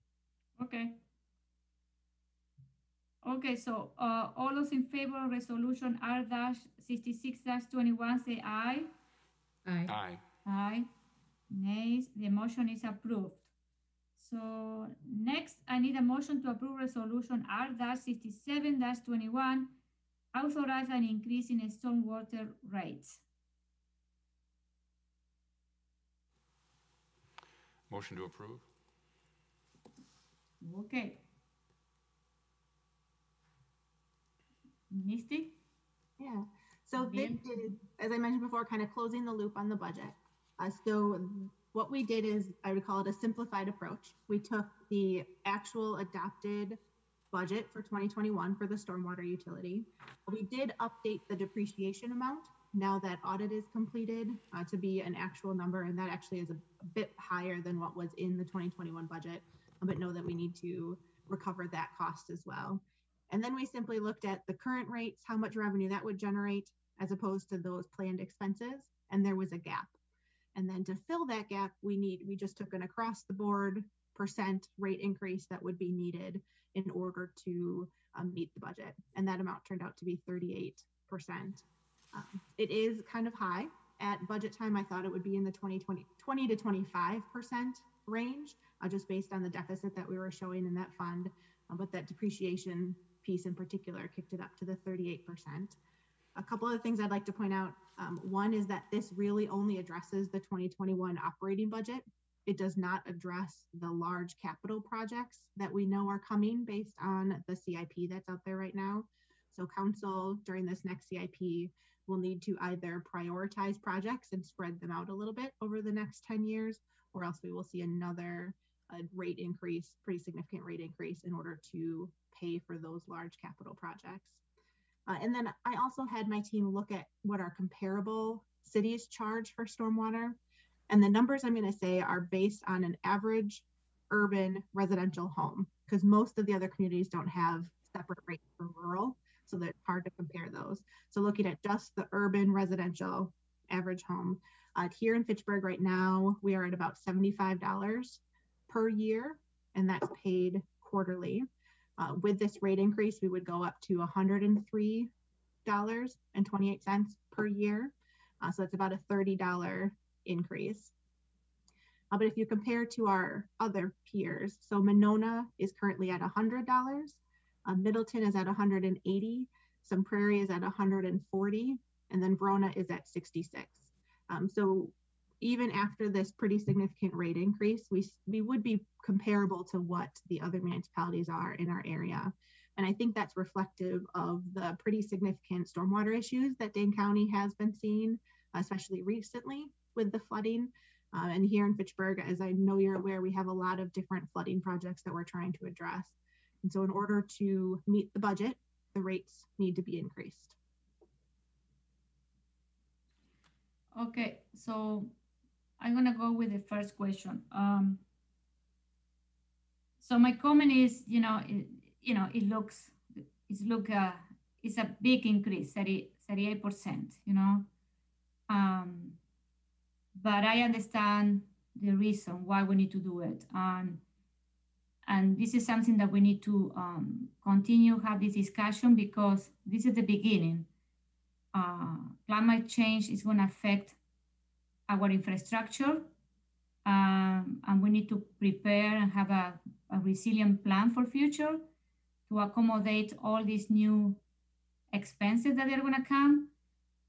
Okay, so all those in favor of resolution R-66-21 say aye. Aye. Aye. Nays. The motion is approved. So next, I need a motion to approve resolution R-67-21, authorize an increase in stormwater rates. Motion to approve. Okay. Misty? Yeah. So this Bien. is, as I mentioned before, kind of closing the loop on the budget. So what we did is, I would call it a simplified approach. We took the actual adopted budget for 2021 for the stormwater utility. We did update the depreciation amount now that audit is completed to be an actual number, and that actually is a bit higher than what was in the 2021 budget, but know that we need to recover that cost as well. And then we simply looked at the current rates, how much revenue that would generate as opposed to those planned expenses, and there was a gap. And then to fill that gap, we just took an across the board percent rate increase that would be needed in order to meet the budget. And that amount turned out to be 38%. It is kind of high. At budget time, I thought it would be in the 20 to 25% range, just based on the deficit that we were showing in that fund. But that depreciation piece in particular kicked it up to the 38%. A couple of things I'd like to point out. One is that this really only addresses the 2021 operating budget. It does not address the large capital projects that we know are coming based on the CIP that's out there right now. So council during this next CIP will need to either prioritize projects and spread them out a little bit over the next 10 years, or else we will see another rate increase, pretty significant rate increase in order to pay for those large capital projects. And then I also had my team look at what our comparable cities charge for stormwater. And the numbers I'm going to say are based on an average urban residential home, because most of the other communities don't have separate rates for rural, so that it's hard to compare those. So looking at just the urban residential average home, here in Fitchburg right now, we are at about $75 per year, and that's paid quarterly. With this rate increase, we would go up to $103.28 per year. So it's about a $30 increase. But if you compare to our other peers, so Monona is currently at $100, Middleton is at $180, some Prairie is at $140, and then Verona is at $66. So even after this pretty significant rate increase, we would be comparable to what the other municipalities are in our area. And I think that's reflective of the pretty significant stormwater issues that Dane County has been seeing, especially recently with the flooding. And here in Fitchburg, as I know you're aware, we have a lot of different flooding projects that we're trying to address. And so in order to meet the budget, the rates need to be increased. Okay, so I'm gonna go with the first question. So my comment is, it's a big increase, 38%, but I understand the reason why we need to do it. And this is something that we need to continue have this discussion, because this is the beginning. Climate change is going to affect our infrastructure, and we need to prepare and have a resilient plan for future to accommodate all these new expenses that are going to come.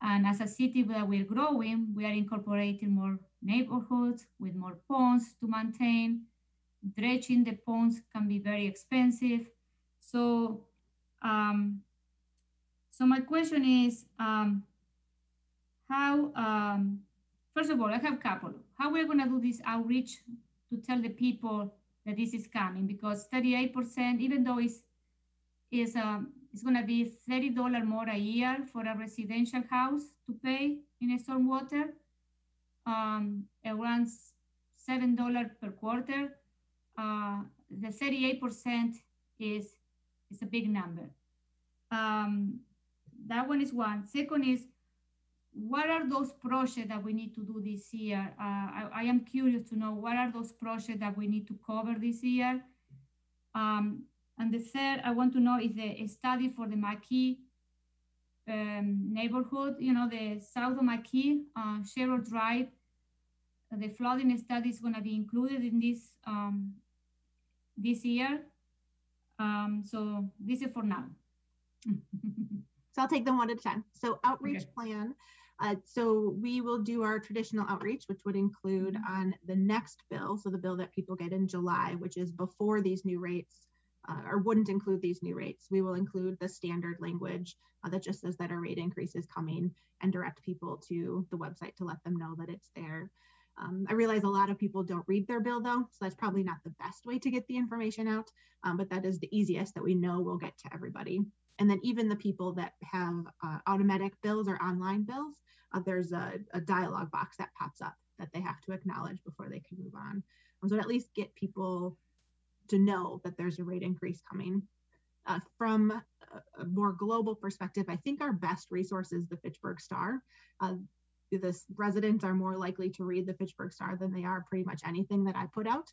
And as a city that we're growing, we are incorporating more neighborhoods with more ponds to maintain. Dredging the ponds can be very expensive. So, so my question is, first of all, I have a couple. How we're gonna do this outreach to tell the people that this is coming? Because 38%, even though it's gonna be $30 more a year for a residential house to pay in a stormwater, around $7 per quarter. The 38% is a big number. That one is one. Second is, what are those projects that we need to do this year? I am curious to know what are those projects that we need to cover this year. And the third, I want to know is the study for the Maquis neighborhood, the south of Maquis, Sherrod Drive. The flooding study is going to be included in this this year. So this is for now. So I'll take them one at a time. So outreach plan, So we will do our traditional outreach, which would include on the next bill, so the bill that people get in July, which is before these new rates, or wouldn't include these new rates. We will include the standard language that just says that a rate increase is coming and direct people to the website to let them know that it's there. I realize a lot of people don't read their bill though, so that's probably not the best way to get the information out, but that is the easiest that we know will get to everybody. And then even the people that have automatic bills or online bills, there's a dialog box that pops up that they have to acknowledge before they can move on. So at least get people to know that there's a rate increase coming. From a more global perspective, I think our best resource is the Fitchburg Star. The residents are more likely to read the Fitchburg Star than they are pretty much anything that I put out.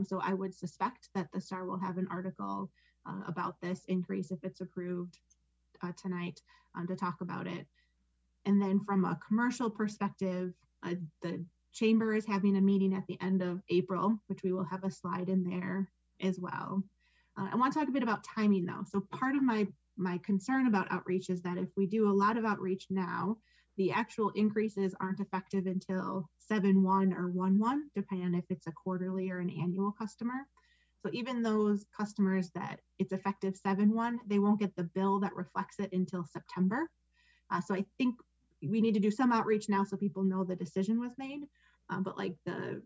So I would suspect that the Star will have an article about this increase if it's approved tonight to talk about it. And then from a commercial perspective, the chamber is having a meeting at the end of April, which we will have a slide in there as well. I want to talk a bit about timing though. So part of my concern about outreach is that if we do a lot of outreach now, the actual increases aren't effective until 7/1 or 1/1, depending on if it's a quarterly or an annual customer. So even those customers that it's effective 7/1, they won't get the bill that reflects it until September. So I think we need to do some outreach now so people know the decision was made. But like the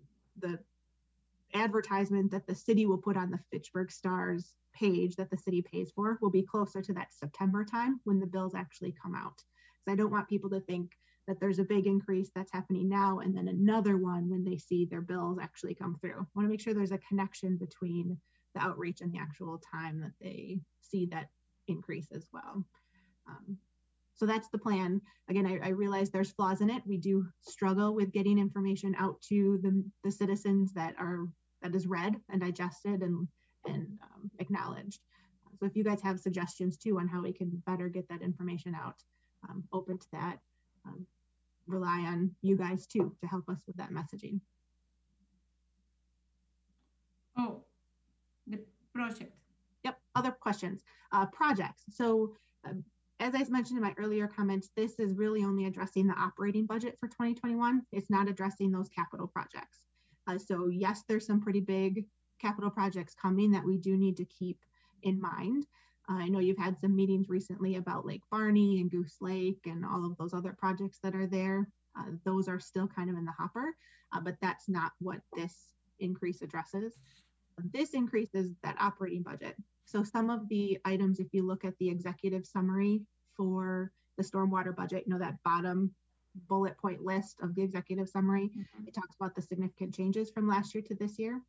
advertisement that the city will put on the Fitchburg Star's page that the city pays for will be closer to that September time when the bills actually come out. So I don't want people to think that there's a big increase that's happening now and then another one when they see their bills actually come through. I want to make sure there's a connection between the outreach and the actual time that they see that increase as well. So that's the plan. Again, I realize there's flaws in it. We do struggle with getting information out to the citizens that is read and digested and acknowledged. So if you guys have suggestions too on how we can better get that information out, open to that. Rely on you guys too to help us with that messaging. Oh, the project. Yep, other questions. Projects. So as I mentioned in my earlier comments, this is really only addressing the operating budget for 2021. It's not addressing those capital projects. So yes, there's some pretty big capital projects coming that we do need to keep in mind. I know you've had some meetings recently about Lake Barney and Goose Lake and all of those other projects that are there. Those are still kind of in the hopper, but that's not what this increase addresses. This increases that operating budget. So some of the items, if you look at the executive summary for the stormwater budget, you know, that bottom bullet point list of the executive summary, it talks about the significant changes from last year to this year.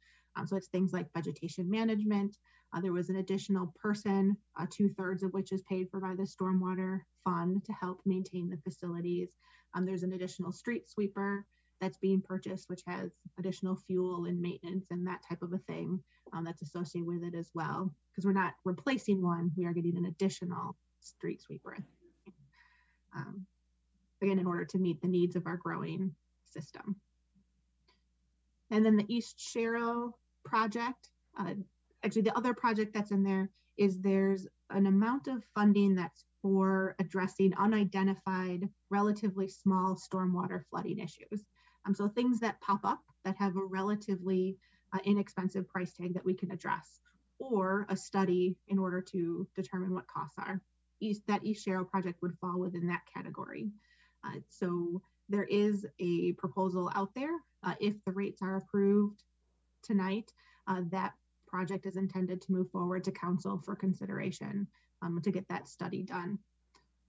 So it's things like vegetation management. There was an additional person, 2/3 of which is paid for by the stormwater fund to help maintain the facilities. There's an additional street sweeper that's being purchased, which has additional fuel and maintenance and that type of a thing that's associated with it as well. Because we're not replacing one, we are getting an additional street sweeper. Again, in order to meet the needs of our growing system. And then the East Sharrow project, actually the other project that's in there is there's an amount of funding that's for addressing unidentified, relatively small stormwater flooding issues. So things that pop up that have a relatively inexpensive price tag that we can address, or a study in order to determine what costs are. That East Sharrow project would fall within that category. So there is a proposal out there. If the rates are approved tonight, that project is intended to move forward to council for consideration to get that study done.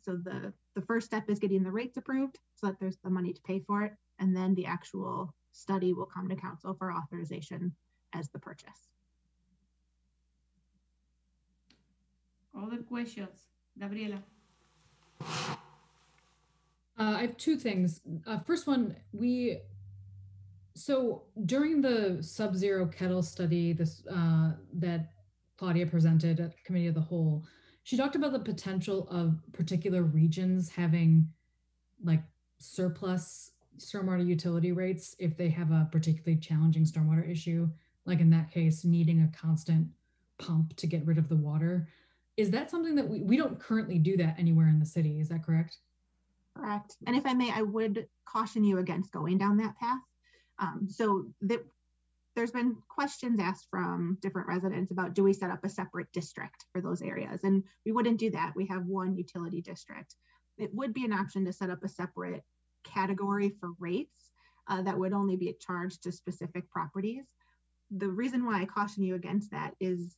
So the first step is getting the rates approved so that there's the money to pay for it. And then the actual study will come to council for authorization as the purchase. Other questions? Gabriela. I have two things. First one, so during the sub-zero kettle study that Claudia presented at Committee of the Whole, she talked about the potential of particular regions having like surplus stormwater utility rates if they have a particularly challenging stormwater issue, like in that case, needing a constant pump to get rid of the water. Is that something that we don't currently do that anywhere in the city? Is that correct? Correct. And if I may, I would caution you against going down that path. There's been questions asked from different residents about, do we set up a separate district for those areas? And we wouldn't do that. We have one utility district. It would be an option to set up a separate category for rates that would only be charged to specific properties. The reason why I caution you against that is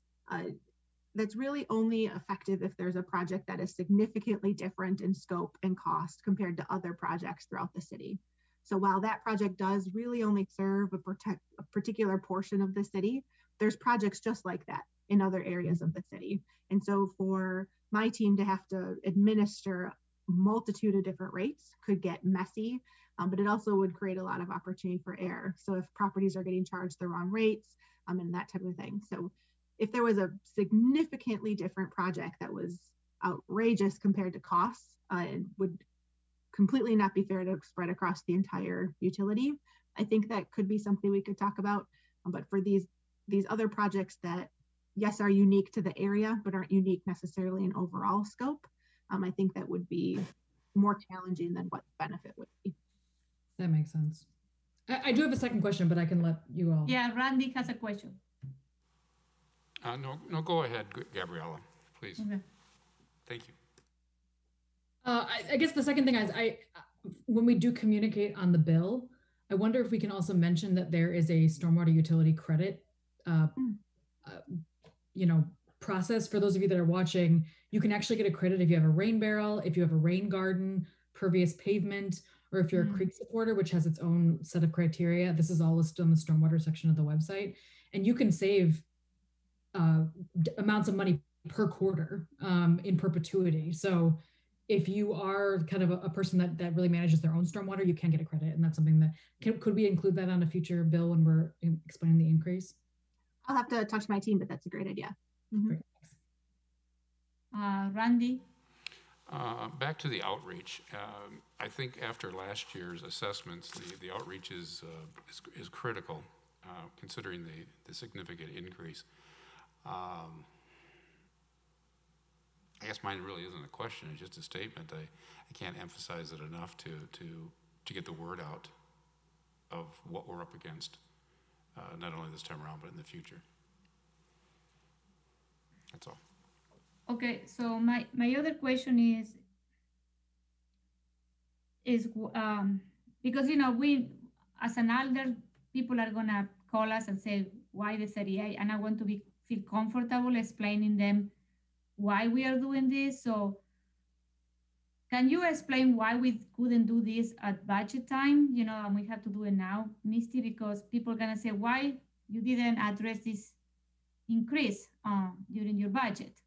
that's really only effective if there's a project that is significantly different in scope and cost compared to other projects throughout the city. So while that project does really only serve a particular portion of the city, there's projects just like that in other areas of the city. And so for my team to have to administer a multitude of different rates could get messy, but it also would create a lot of opportunity for error. So if properties are getting charged the wrong rates and that type of thing. So if there was a significantly different project that was outrageous compared to costs, it would completely not be fair to spread across the entire utility. I think that could be something we could talk about. But for these other projects that, yes, are unique to the area, but aren't unique necessarily in overall scope, I think that would be more challenging than what the benefit would be. That makes sense. I do have a second question, but I can let you all. Yeah, Randy has a question. No, go ahead, Gabriella, please. Okay. Thank you. I guess the second thing is, when we do communicate on the bill, I wonder if we can also mention that there is a stormwater utility credit, process. For those of you that are watching, you can actually get a credit if you have a rain barrel, if you have a rain garden, pervious pavement, or if you're a creek supporter, which has its own set of criteria. This is all listed on the stormwater section of the website, and you can save amounts of money per quarter in perpetuity. So if you are kind of a person that really manages their own stormwater, you can get a credit. And that's something that, could we include that on a future bill when we're explaining the increase? I'll have to talk to my team, but that's a great idea. Great, thanks. Randy? Back to the outreach. I think after last year's assessments, the outreach is critical, considering the significant increase. I guess mine really isn't a question, it's just a statement. I can't emphasize it enough to get the word out of what we're up against, not only this time around, but in the future. That's all. Okay, so my other question is because, we, as an elder, people are gonna call us and say, why the 38? And I want to feel comfortable explaining them why we are doing this. So can you explain why we couldn't do this at budget time, and we have to do it now, Misty, because people are gonna say, why you didn't address this increase during your budget?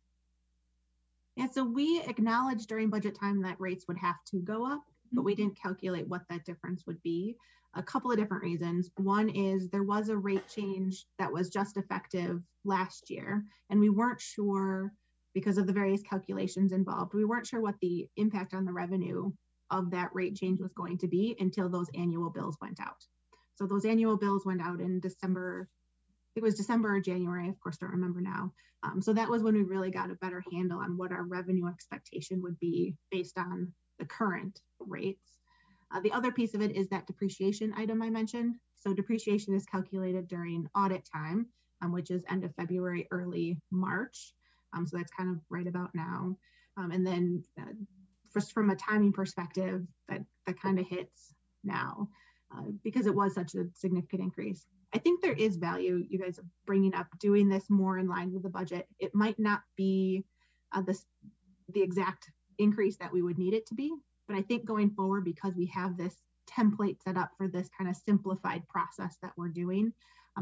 Yeah, so we acknowledged during budget time that rates would have to go up, but we didn't calculate what that difference would be. A couple of different reasons. One is there was a rate change that was just effective last year, and we weren't sure, because of the various calculations involved, we weren't sure what the impact on the revenue of that rate change was going to be until those annual bills went out. So those annual bills went out in December. It was December or January, of course, don't remember now. So that was when we really got a better handle on what our revenue expectation would be based on the current rates. The other piece of it is that depreciation item I mentioned. So depreciation is calculated during audit time, which is end of February, early March. So that's kind of right about now. And then just from a timing perspective, that kind of hits now because it was such a significant increase. I think there is value, you guys are bringing up, doing this more in line with the budget. It might not be the exact increase that we would need it to be, but I think going forward, because we have this template set up for this kind of simplified process that we're doing,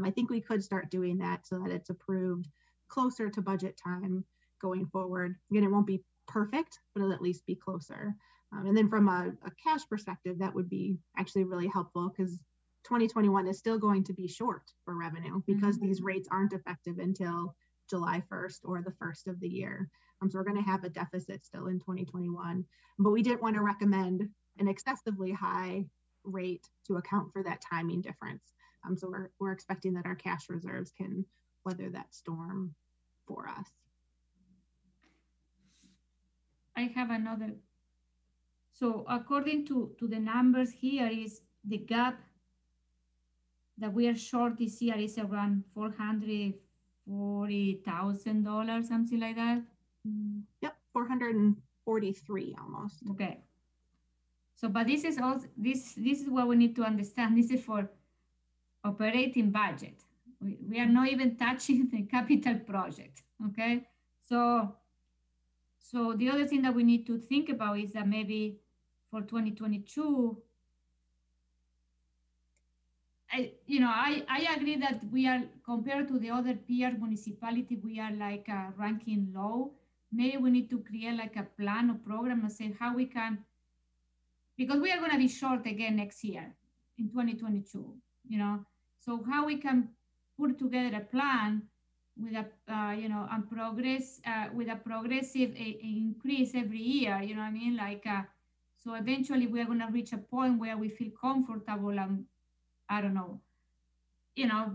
I think we could start doing that so that it's approved closer to budget time going forward. Again, it won't be perfect, but it'll at least be closer. And then from a cash perspective, that would be actually really helpful because 2021 is still going to be short for revenue because these rates aren't effective until July 1st or the 1st of the year. So we're going to have a deficit still in 2021, but we didn't want to recommend an excessively high rate to account for that timing difference. So we're expecting that our cash reserves can weather that storm for us. I have another. So according to the numbers here is the gap that we are short this year is around $440,000, something like that. Yep, 443 almost. Okay. So, but this is also this is what we need to understand. This is for operating budget. We are not even touching the capital project. Okay. So the other thing that we need to think about is that maybe for 2022, I agree that we are, compared to the other peer municipality, we are like ranking low. Maybe we need to create like a plan or program and say how we can, because we are going to be short again next year in 2022, so how we can put together a plan with a, and progress, with a progressive increase every year, you know what I mean? Like, so eventually we are going to reach a point where we feel comfortable and, I don't know,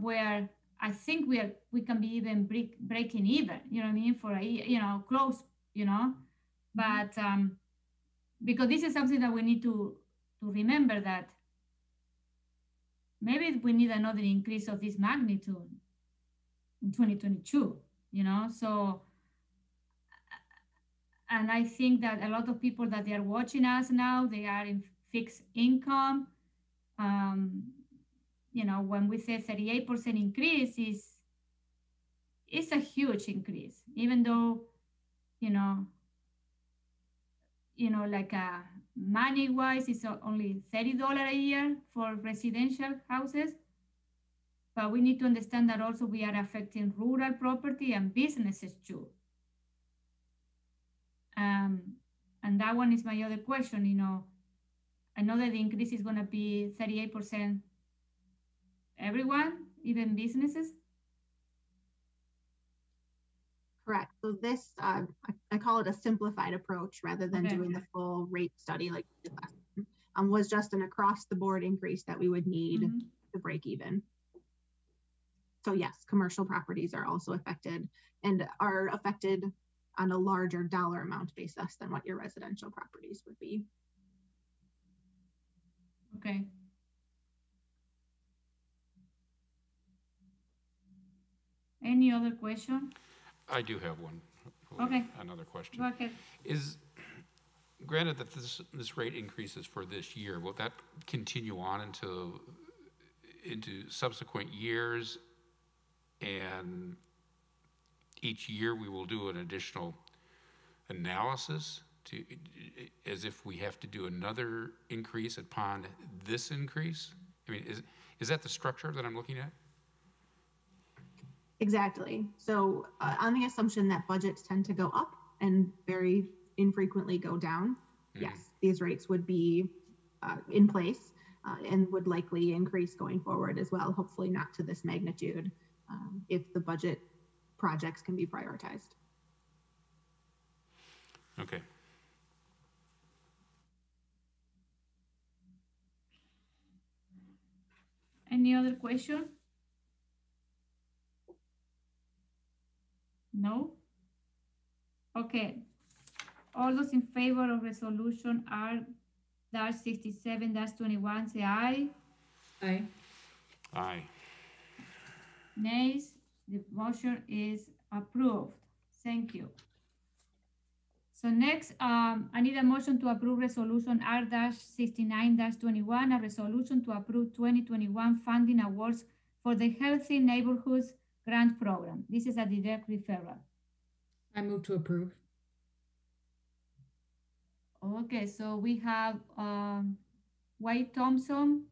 where I think we can be even breaking even, you know what I mean? For a year, close, but, because this is something that we need to remember, that maybe we need another increase of this magnitude in 2022, so, and I think that a lot of people that they are watching us now, they are in fixed income. When we say 38% increase is a huge increase, even though, like money-wise, it's only $30 a year for residential houses. But we need to understand that also we are affecting rural property and businesses too. And that one is my other question, I know that the increase is going to be 38% everyone, even businesses. Correct. So this, I call it a simplified approach rather than doing the full rate study like we did last time, was just an across the board increase that we would need to break even. So yes, commercial properties are also affected and are affected on a larger dollar amount basis than what your residential properties would be. Okay. Any other question? I do have one. Okay. Another question. Go ahead. Is, granted that this rate increases for this year, will that continue on into subsequent years? And each year we will do an additional analysis as if we have to do another increase upon this increase? I mean, is that the structure that I'm looking at? Exactly. So on the assumption that budgets tend to go up and very infrequently go down, yes, these rates would be in place and would likely increase going forward as well, hopefully not to this magnitude if the budget projects can be prioritized. Okay. Any other question? No? Okay. All those in favor of resolution R-67-21 say aye. Aye. Aye. Nays? The motion is approved. Thank you. So next, I need a motion to approve resolution R-69-21, a resolution to approve 2021 funding awards for the Healthy Neighborhoods Grant Program. This is a direct referral. I move to approve. Okay, so we have White Thompson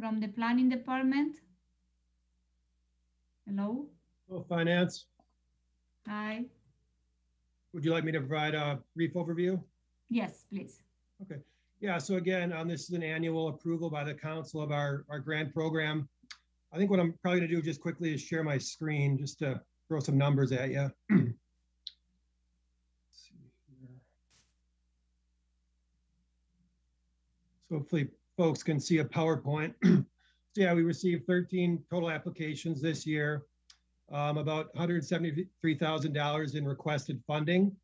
from the Planning Department. Hello? Oh, Finance. Hi. Would you like me to provide a brief overview? Yes, please. Okay. Yeah, so again, this is an annual approval by the council of our grant program. I think what I'm probably gonna do just quickly is share my screen just to throw some numbers at you. So hopefully folks can see a PowerPoint. So yeah, we received 13 total applications this year, about $173,000 in requested funding.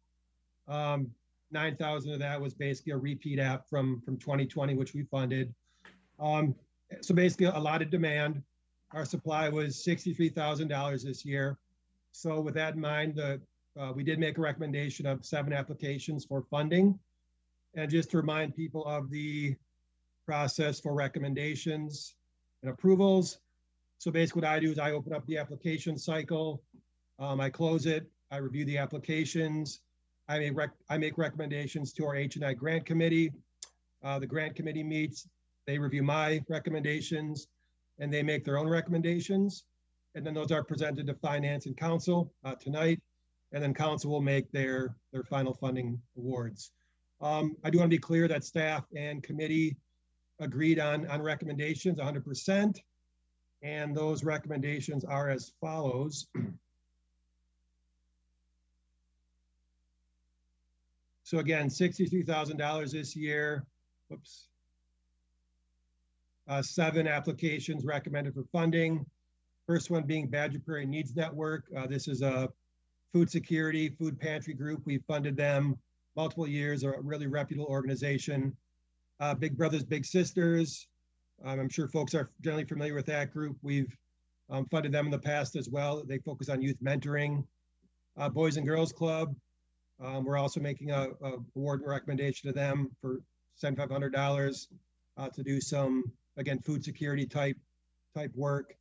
9,000 of that was basically a repeat app from 2020, which we funded. So basically a lot of demand. Our supply was $63,000 this year. So with that in mind, we did make a recommendation of 7 applications for funding. And just to remind people of the process for recommendations and approvals. So basically what I do is I open up the application cycle, I close it, I review the applications, I make recommendations to our H&I grant committee. The grant committee meets, they review my recommendations, and they make their own recommendations. And then those are presented to finance and council tonight. And then council will make their final funding awards. I do want to be clear that staff and committee agreed on recommendations 100%. And those recommendations are as follows. So again, $63,000 this year. Whoops. 7 applications recommended for funding. First one being Badger Prairie Needs Network. This is a food security, food pantry group. We funded them multiple years, a really reputable organization. Big Brothers Big Sisters. I'm sure folks are generally familiar with that group. We've funded them in the past as well. They focus on youth mentoring. Boys and Girls Club. We're also making a award recommendation to them for $7,500 to do some, again, food security type work.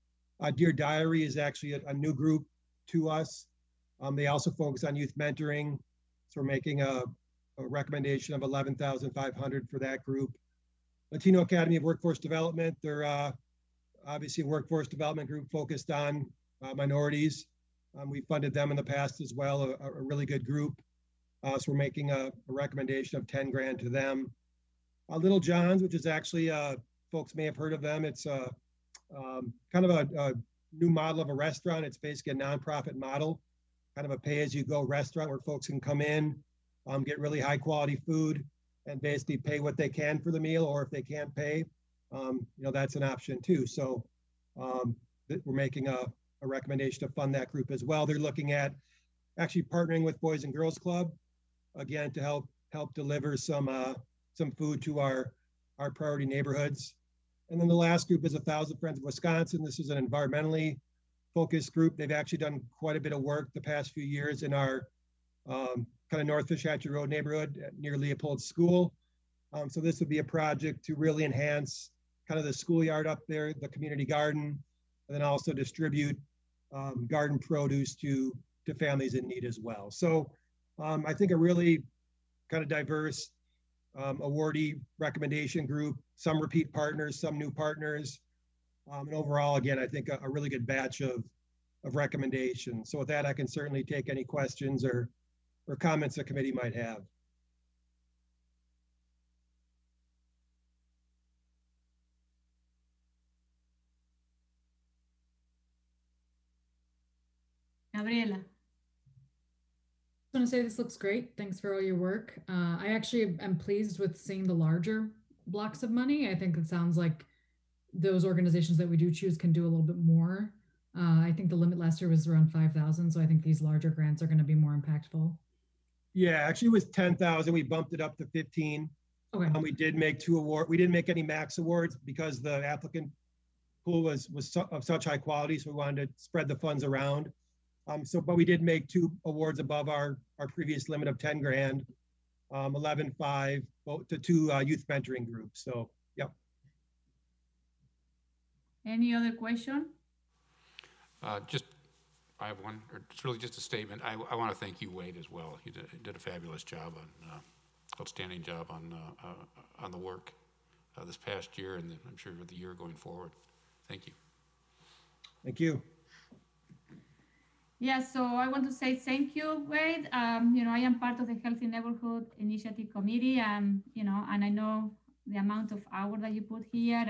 Dear Diary is actually a new group to us. They also focus on youth mentoring. So we're making a recommendation of $11,500 for that group. Latino Academy of Workforce Development, they're obviously a workforce development group focused on minorities. We funded them in the past as well, a really good group. So we're making a recommendation of 10 grand to them. Little John's, which is actually, folks may have heard of them. It's kind of a new model of a restaurant. It's basically a nonprofit model, kind of a pay-as-you-go restaurant where folks can come in, get really high quality food and basically pay what they can for the meal, or if they can't pay, that's an option too. So we're making a recommendation to fund that group as well. They're looking at actually partnering with Boys and Girls Club, again, to help deliver some food to our priority neighborhoods. And then the last group is 1,000 Friends of Wisconsin. This is an environmentally focused group. They've actually done quite a bit of work the past few years in our kind of North Fishhatchee Road neighborhood near Leopold School. So this would be a project to really enhance kind of the schoolyard up there, the community garden, and then also distribute garden produce to families in need as well. So I think a really kind of diverse awardee recommendation group, some repeat partners, some new partners. And overall, again, I think a really good batch of recommendations. So with that, I can certainly take any questions or comments the committee might have. Gabriela. I want to say this looks great. Thanks for all your work. I actually am pleased with seeing the larger blocks of money. I think it sounds like those organizations that we do choose can do a little bit more. I think the limit last year was around 5,000. So I think these larger grants are going to be more impactful. Yeah, actually it was 10,000. We bumped it up to 15. Okay. We did make 2 awards. We didn't make any max awards because the applicant pool was of such high quality. So we wanted to spread the funds around. But we did make 2 awards above our previous limit of 10 grand, 11.5 to 2 youth mentoring groups. So, yep. Any other question? I have one. It's really just a statement. I want to thank you, Wade, as well. You did a fabulous job outstanding job on the work this past year, and I'm sure for the year going forward. Thank you. Thank you. Yeah, so I want to say thank you, Wade. I am part of the Healthy Neighborhood Initiative Committee, and I know the amount of hours that you put here,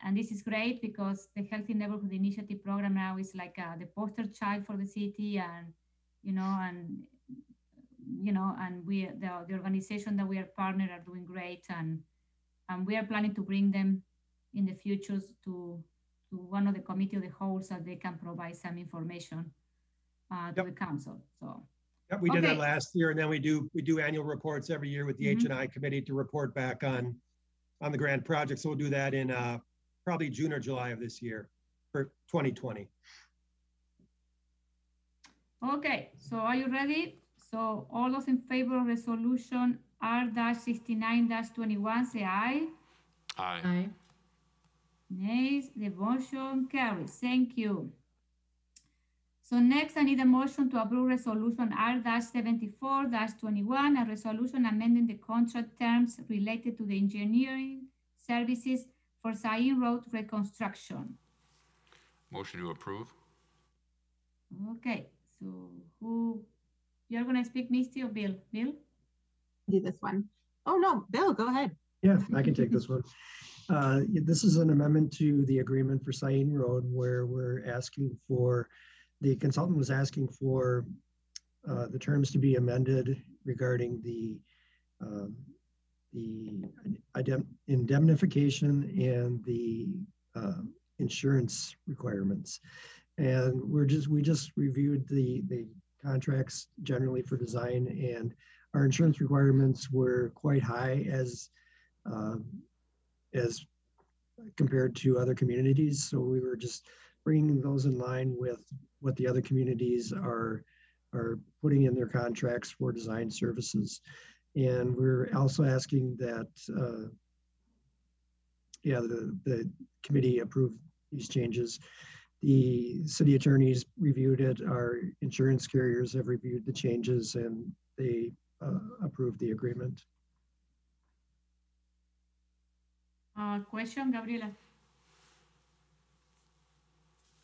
and this is great because the Healthy Neighborhood Initiative program now is like the poster child for the city, and we the organization that we are partnered are doing great, and we are planning to bring them in the future to one of the committee of the whole so they can provide some information to the council. So Yep, we did that Okay. last year, and then we do annual reports every year with the H&I committee to report back on the grant project. So we'll do that in probably June or July of this year for 2020. Okay, so are you ready? So all those in favor of resolution R-69-21, say aye. Aye. Aye. Nays, the motion carries. Thank you. So next, I need a motion to approve resolution R-74-21, a resolution amending the contract terms related to the engineering services for Cyan Road reconstruction. Motion to approve. Okay, so you're gonna speak, Misty or Bill? Bill? Do this one. Oh no, Bill, go ahead. Yeah, I can take this one. This is an amendment to the agreement for Cyan Road where we're asking for, the consultant was asking for the terms to be amended regarding the indemnification and the insurance requirements. And we just reviewed the contracts generally for design, and our insurance requirements were quite high as compared to other communities. So we were just bringing those in line with what the other communities are putting in their contracts for design services. And we're also asking that, the committee approve these changes. The city attorneys reviewed it, our insurance carriers have reviewed the changes, and they approved the agreement. Question, Gabriela?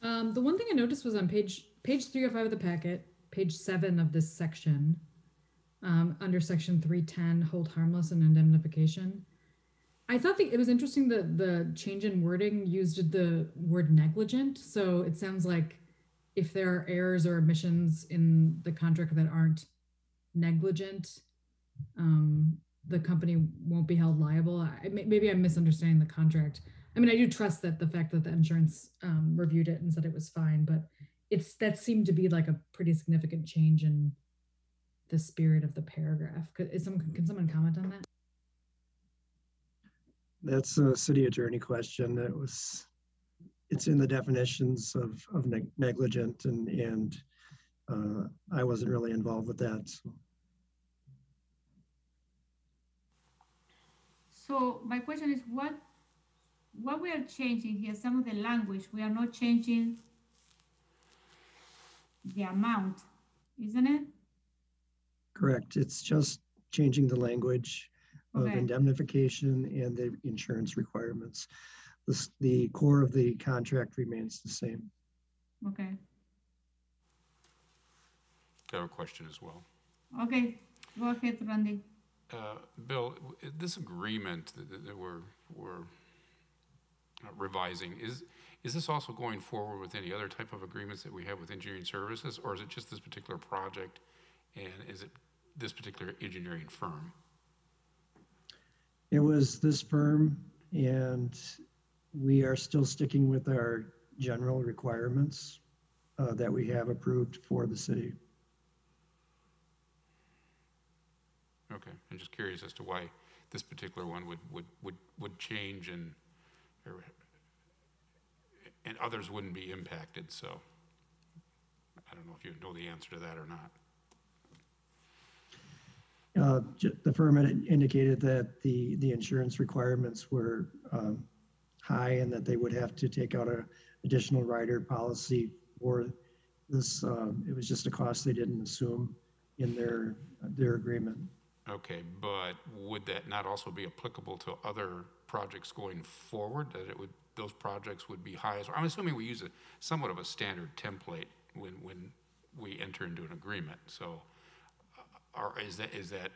The one thing I noticed was on page 305 of the packet, page 7 of this section, under section 310, hold harmless and indemnification. I thought it was interesting that the change in wording used the word negligent. So it sounds like if there are errors or omissions in the contract that aren't negligent, the company won't be held liable. Maybe I'm misunderstanding the contract. I mean, I do trust that the fact that the insurance reviewed it and said it was fine, but that seemed to be like a pretty significant change in the spirit of the paragraph. Can someone comment on that? That's a city attorney question. It's in the definitions of negligent, and I wasn't really involved with that. So my question is, what we are changing here, some of the language, we are not changing the amount, isn't it? Correct. It's just changing the language of indemnification and the insurance requirements. The core of the contract remains the same. Okay. Got a question as well. Okay, go ahead, Randy. Bill, this agreement that we're revising, is this also going forward with any other type of agreements that we have with engineering services, or is it just this particular project, and is it this particular engineering firm? It was this firm, and we are still sticking with our general requirements that we have approved for the city. Okay, I'm just curious as to why this particular one would change and others wouldn't be impacted. So I don't know if you know the answer to that or not. The firm had indicated that the insurance requirements were high, and that they would have to take out an additional rider policy for this. It was just a cost they didn't assume in their agreement. Okay, but would that not also be applicable to other projects going forward? That those projects would be high as well? I'm assuming we use somewhat of a standard template when we enter into an agreement. So, is that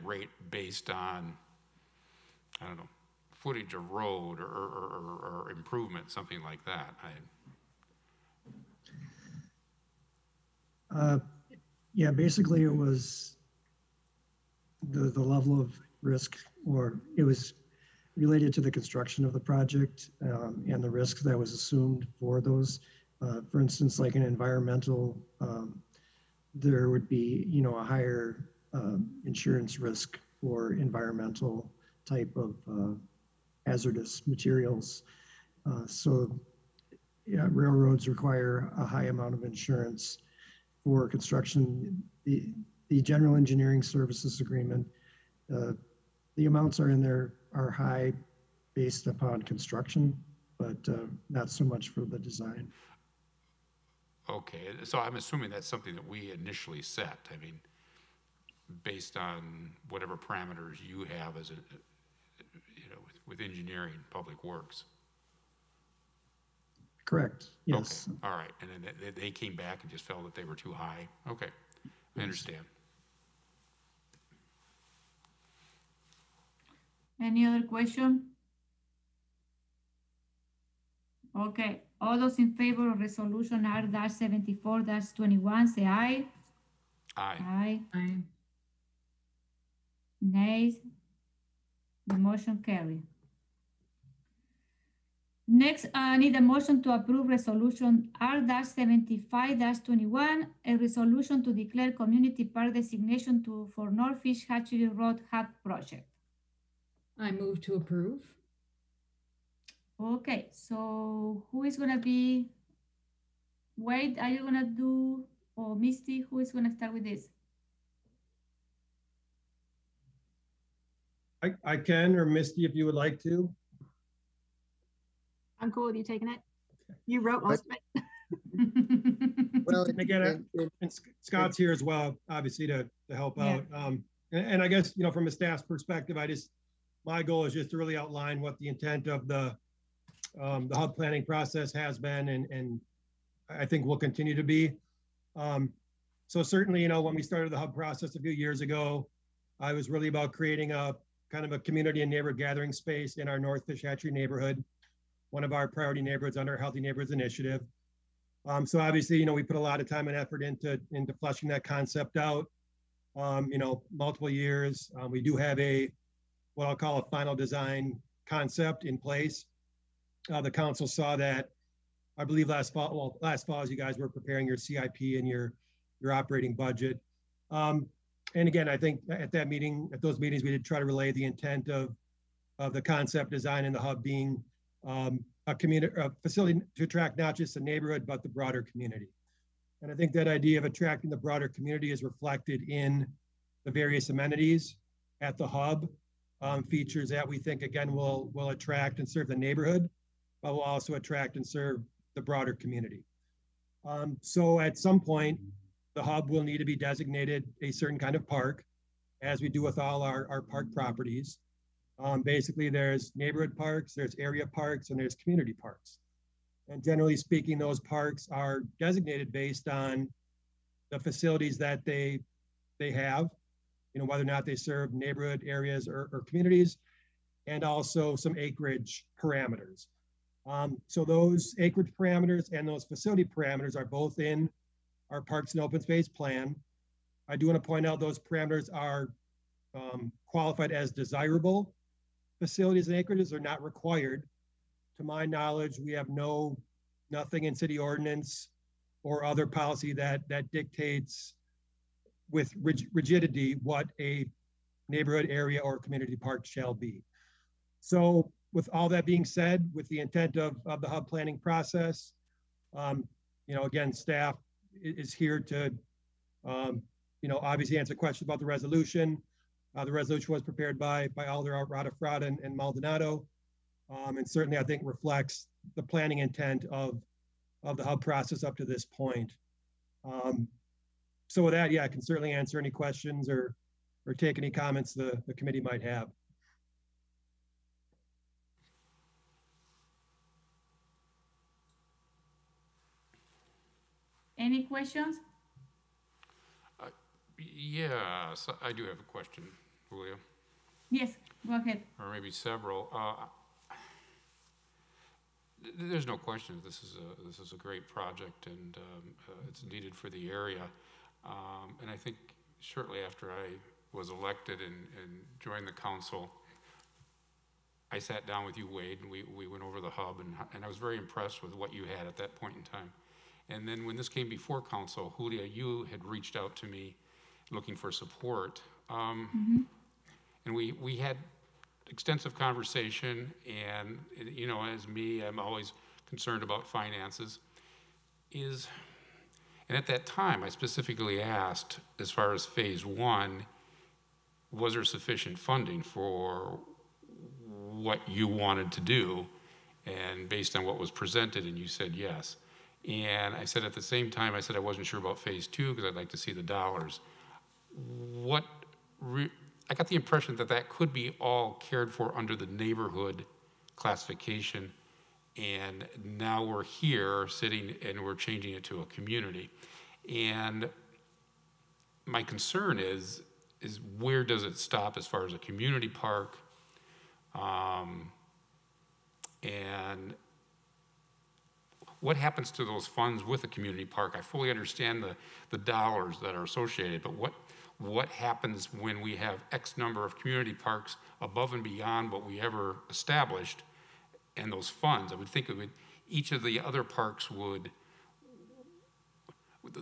rate based on, I don't know, footage of road or improvement, something like that? Yeah, basically it was the level of risk, or it was related to the construction of the project and the risk that was assumed for those. For instance, like an environmental there would be, you know, a higher insurance risk for environmental type of hazardous materials. So yeah, railroads require a high amount of insurance for construction. The general engineering services agreement, the amounts are in there are high based upon construction, but not so much for the design. Okay, so I'm assuming that's something that we initially set. I mean, based on whatever parameters you have as a, you know, with engineering, public works. Correct. Yes. Okay. All right, and then they came back and just felt that they were too high. Okay, I understand. Any other question? Okay, all those in favor of resolution R-74-21, say aye. Aye. Aye. Aye. Nays? The motion carry. Next, I need a motion to approve resolution R-75-21, a resolution to declare community park designation for North Fish Hatchery Road Hub project. I move to approve. Okay, so who is gonna be, Wade, are you gonna do, or Misty, who is gonna start with this? I can, or Misty, if you would like to. I'm cool with you taking it. You wrote most of it. Well, And again, and Scott's here as well, obviously to help Yeah. out. And I guess, you know, from a staff's perspective, my goal is just to really outline what the intent of the hub planning process has been, and I think will continue to be. So certainly, you know, when we started the hub process a few years ago, I was really about creating a kind of a community and neighborhood gathering space in our North Fish Hatchery neighborhood, one of our priority neighborhoods under our Healthy Neighborhoods Initiative. So obviously, you know, we put a lot of time and effort into fleshing that concept out. You know, multiple years. We do have what I'll call a final design concept in place. The council saw that, I believe last fall as you guys were preparing your CIP and your operating budget. And again, I think at those meetings, we did try to relay the intent of the concept design and the hub being a facility to attract not just the neighborhood, but the broader community. And I think that idea of attracting the broader community is reflected in the various amenities at the hub, features that we think, again, will attract and serve the neighborhood, but will also attract and serve the broader community. So at some point, the hub will need to be designated a certain kind of park, as we do with all our park properties. Basically, there's neighborhood parks, there's area parks, and there's community parks. And generally speaking, those parks are designated based on the facilities that they have, you know, whether or not they serve neighborhood areas or communities, and also some acreage parameters. So those acreage parameters and those facility parameters are both in our Parks and Open Space Plan. I do want to point out those parameters are qualified as desirable facilities, and acreages are not required. To my knowledge, we have nothing in city ordinance or other policy that dictates with rigidity what a neighborhood area or community park shall be. So with all that being said, with the intent of the hub planning process, you know, again, staff is here to, you know, obviously answer questions about the resolution. The resolution was prepared by Alder Radefrada and Maldonado, and certainly I think reflects the planning intent of the hub process up to this point. So with that, yeah, I can certainly answer any questions or take any comments the committee might have. Any questions? Yes, I do have a question, Julia. Yes, go ahead. Or maybe several. There's no question this is a great project, and it's needed for the area. And I think shortly after I was elected and joined the council, I sat down with you, Wade, and we went over the hub, and I was very impressed with what you had at that point in time. And then when this came before council, Julia, you had reached out to me looking for support. And we had extensive conversation, and you know, as me, I'm always concerned about finances. And at that time, I specifically asked, as far as phase one, was there sufficient funding for what you wanted to do? And based on what was presented, and you said yes. And I said at the same time, I said I wasn't sure about phase two because I'd like to see the dollars. I got the impression that that could be all cared for under the neighborhood classification, and now we're here sitting and we're changing it to a community. And my concern is where does it stop as far as a community park? And what happens to those funds with a community park? I fully understand the dollars that are associated, but what happens when we have X number of community parks above and beyond what we ever established, and those funds? I would think each of the other parks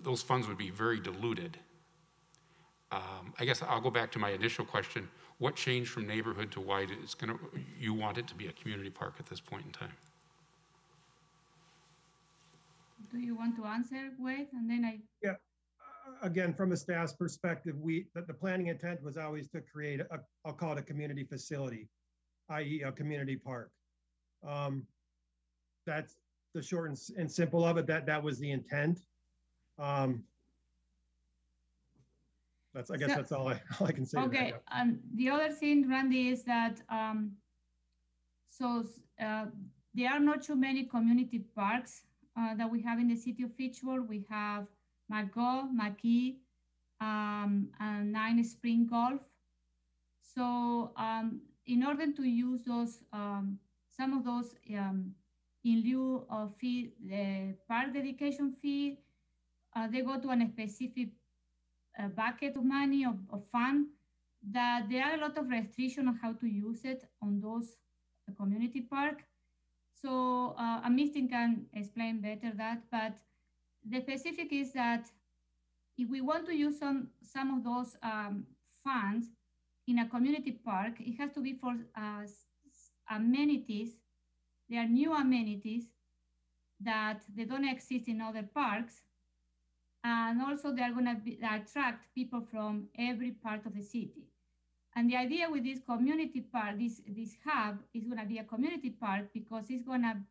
those funds would be very diluted. I guess I'll go back to my initial question. What changed from neighborhood to why you want it to be a community park at this point in time? Do you want to answer, Wade? And then Yeah. Again, from a staff's perspective, the planning intent was always to create I'll call it a community facility, i.e. a community park. That's the short and simple of it. That was the intent. I guess that's all I can say. Okay, the other thing, Randy, is that there are not too many community parks that we have in the city of Fitchburg. We have McGaw, McKee, and 9 Spring Golf. So in order to use those, some of those in lieu of fee, the park dedication fee, they go to a specific bucket of money, of fund, that there are a lot of restrictions on how to use it on those community park. So Mistin can explain better that, but the specific is that if we want to use some of those funds in a community park, it has to be for amenities. There are new amenities that they don't exist in other parks. And also they're gonna attract people from every part of the city. And the idea with this community park, this hub, is gonna be a community park because it's gonna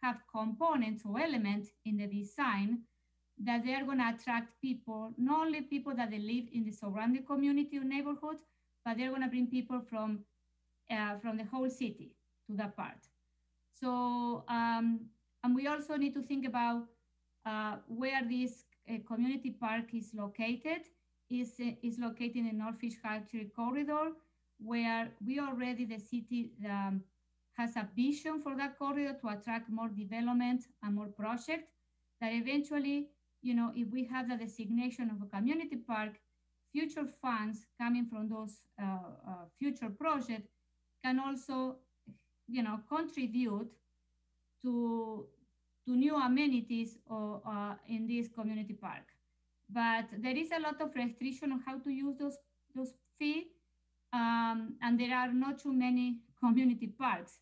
have components or elements in the design that they're gonna attract people, not only people that they live in the surrounding community or neighborhood, but they're gonna bring people from the whole city to that part. So, and we also need to think about where this community park is located. Is located in the North Fitchburg corridor, where the city has a vision for that corridor to attract more development and more projects, that eventually, you know, if we have the designation of a community park, future funds coming from those future projects can also, you know, contribute to new amenities in this community park. But there is a lot of restriction on how to use those fees, and there are not too many community parks.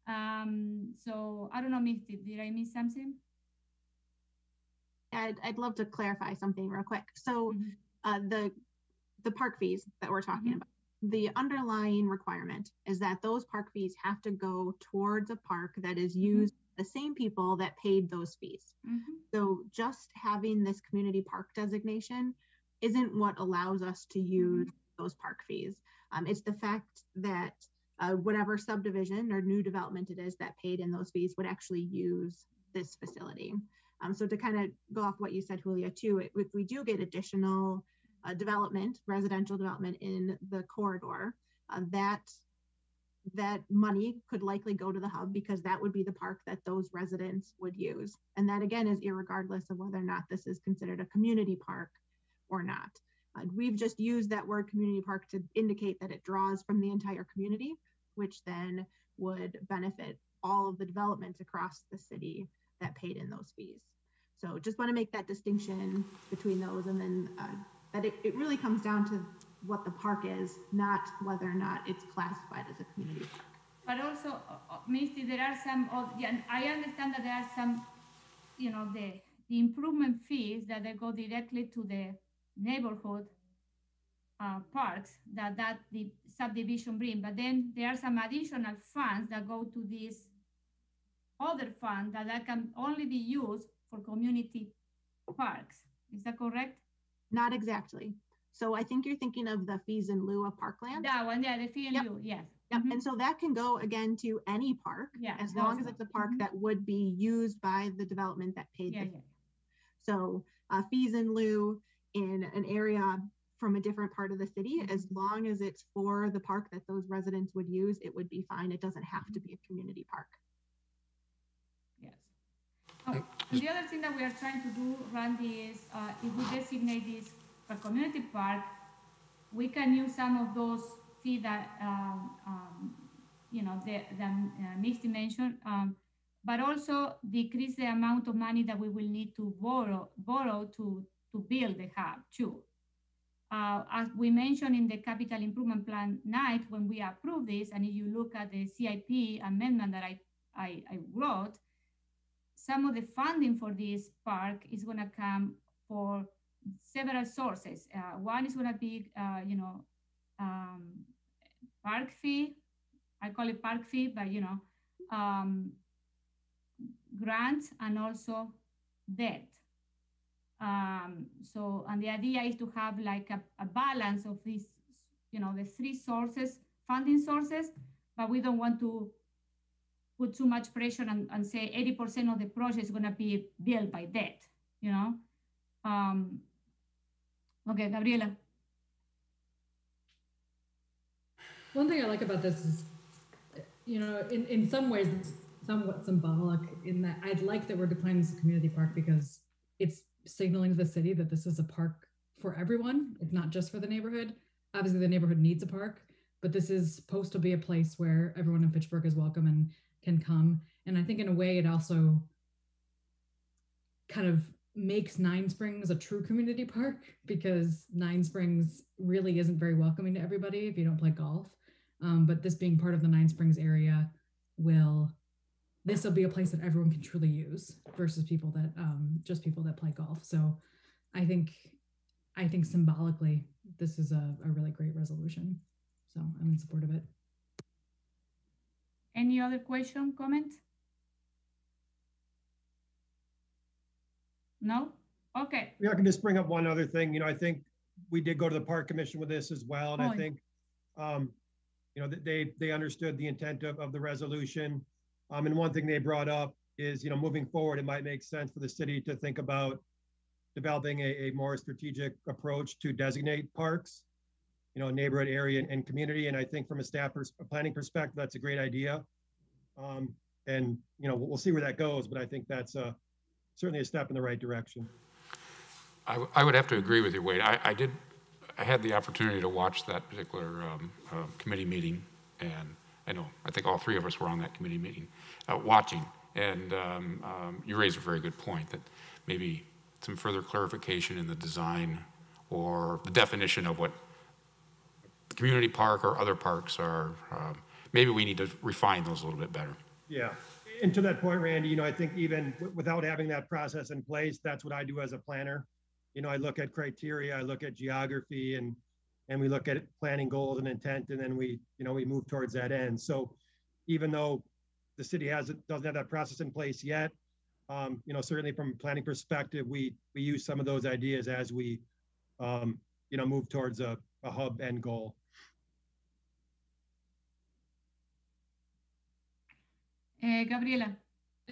So I don't know, Misty, did I miss something? I'd love to clarify something real quick. So the park fees that we're talking about, the underlying requirement is that those park fees have to go towards a park that is used the same people that paid those fees. So just having this community park designation isn't what allows us to use those park fees. It's the fact that whatever subdivision or new development it is that paid in those fees would actually use this facility. So to kind of go off what you said, Julia, too, if we do get additional development, residential development in the corridor, that money could likely go to the hub because that would be the park that those residents would use. And that, again, is irregardless of whether or not this is considered a community park or not. We've just used that word community park to indicate that it draws from the entire community, which then would benefit all of the development across the city that paid in those fees. So just want to make that distinction between those, and then that it really comes down to what the park is, not whether or not it's classified as a community park. But also, Misty, there are some, I understand that there are some, the improvement fees that they go directly to the neighborhood parks that the subdivision bring, but then there are some additional funds that go to this other fund that can only be used for community parks. Is that correct? Not exactly. So I think you're thinking of the fees in lieu of parkland. That one, yeah, the fee in lieu, yes. Yep. And so that can go again to any park, as long as it's a park that would be used by the development that paid the fee. So fees in lieu in an area from a different part of the city, as long as it's for the park that those residents would use, it would be fine. It doesn't have to be a community park. Yes. Okay. And the other thing that we are trying to do, Randy, is if we designate this a community park, we can use some of those fees that Misty mentioned, but also decrease the amount of money that we will need to borrow to build the hub too. As we mentioned in the capital improvement plan night when we approved this, and if you look at the CIP amendment that I wrote, some of the funding for this park is going to come for several sources. One is going to be, park fee. I call it park fee, but grants and also debt. So, and the idea is to have like a balance of these, the three sources, funding sources, but we don't want to put too much pressure and say 80% of the project is going to be built by debt, Okay, Gabriela. One thing I like about this is, in some ways, it's somewhat symbolic in that I'd like that we're declaring this a community park because it's signaling to the city that this is a park for everyone. It's not just for the neighborhood. Obviously, the neighborhood needs a park, but this is supposed to be a place where everyone in Fitchburg is welcome and can come. And I think in a way, it also kind of makes Nine Springs a true community park, because Nine Springs really isn't very welcoming to everybody if you don't play golf. But this being part of the Nine Springs area this will be a place that everyone can truly use versus people that just people that play golf. So I think symbolically, this is a really great resolution. So I'm in support of it. Any other question, comment? No? Okay. Yeah, I can just bring up one other thing. I think we did go to the Park Commission with this as well. And I think, they understood the intent of the resolution. And one thing they brought up is, moving forward, it might make sense for the city to think about developing a more strategic approach to designate parks, neighborhood area and community. And I think from a planning perspective, that's a great idea. And, we'll see where that goes, but I think that's certainly a step in the right direction. I would have to agree with you, Wade. I had the opportunity to watch that particular committee meeting, and I think all three of us were on that committee meeting watching, and you raised a very good point that maybe some further clarification in the design or the definition of what community park or other parks are, maybe we need to refine those a little bit better. Yeah, and to that point, Randy, I think even without having that process in place, that's what I do as a planner. I look at criteria, I look at geography, and we look at planning goals and intent, and then we move towards that end. So even though the city doesn't have that process in place yet, certainly from a planning perspective, we use some of those ideas as we, move towards a hub end goal. Gabriela.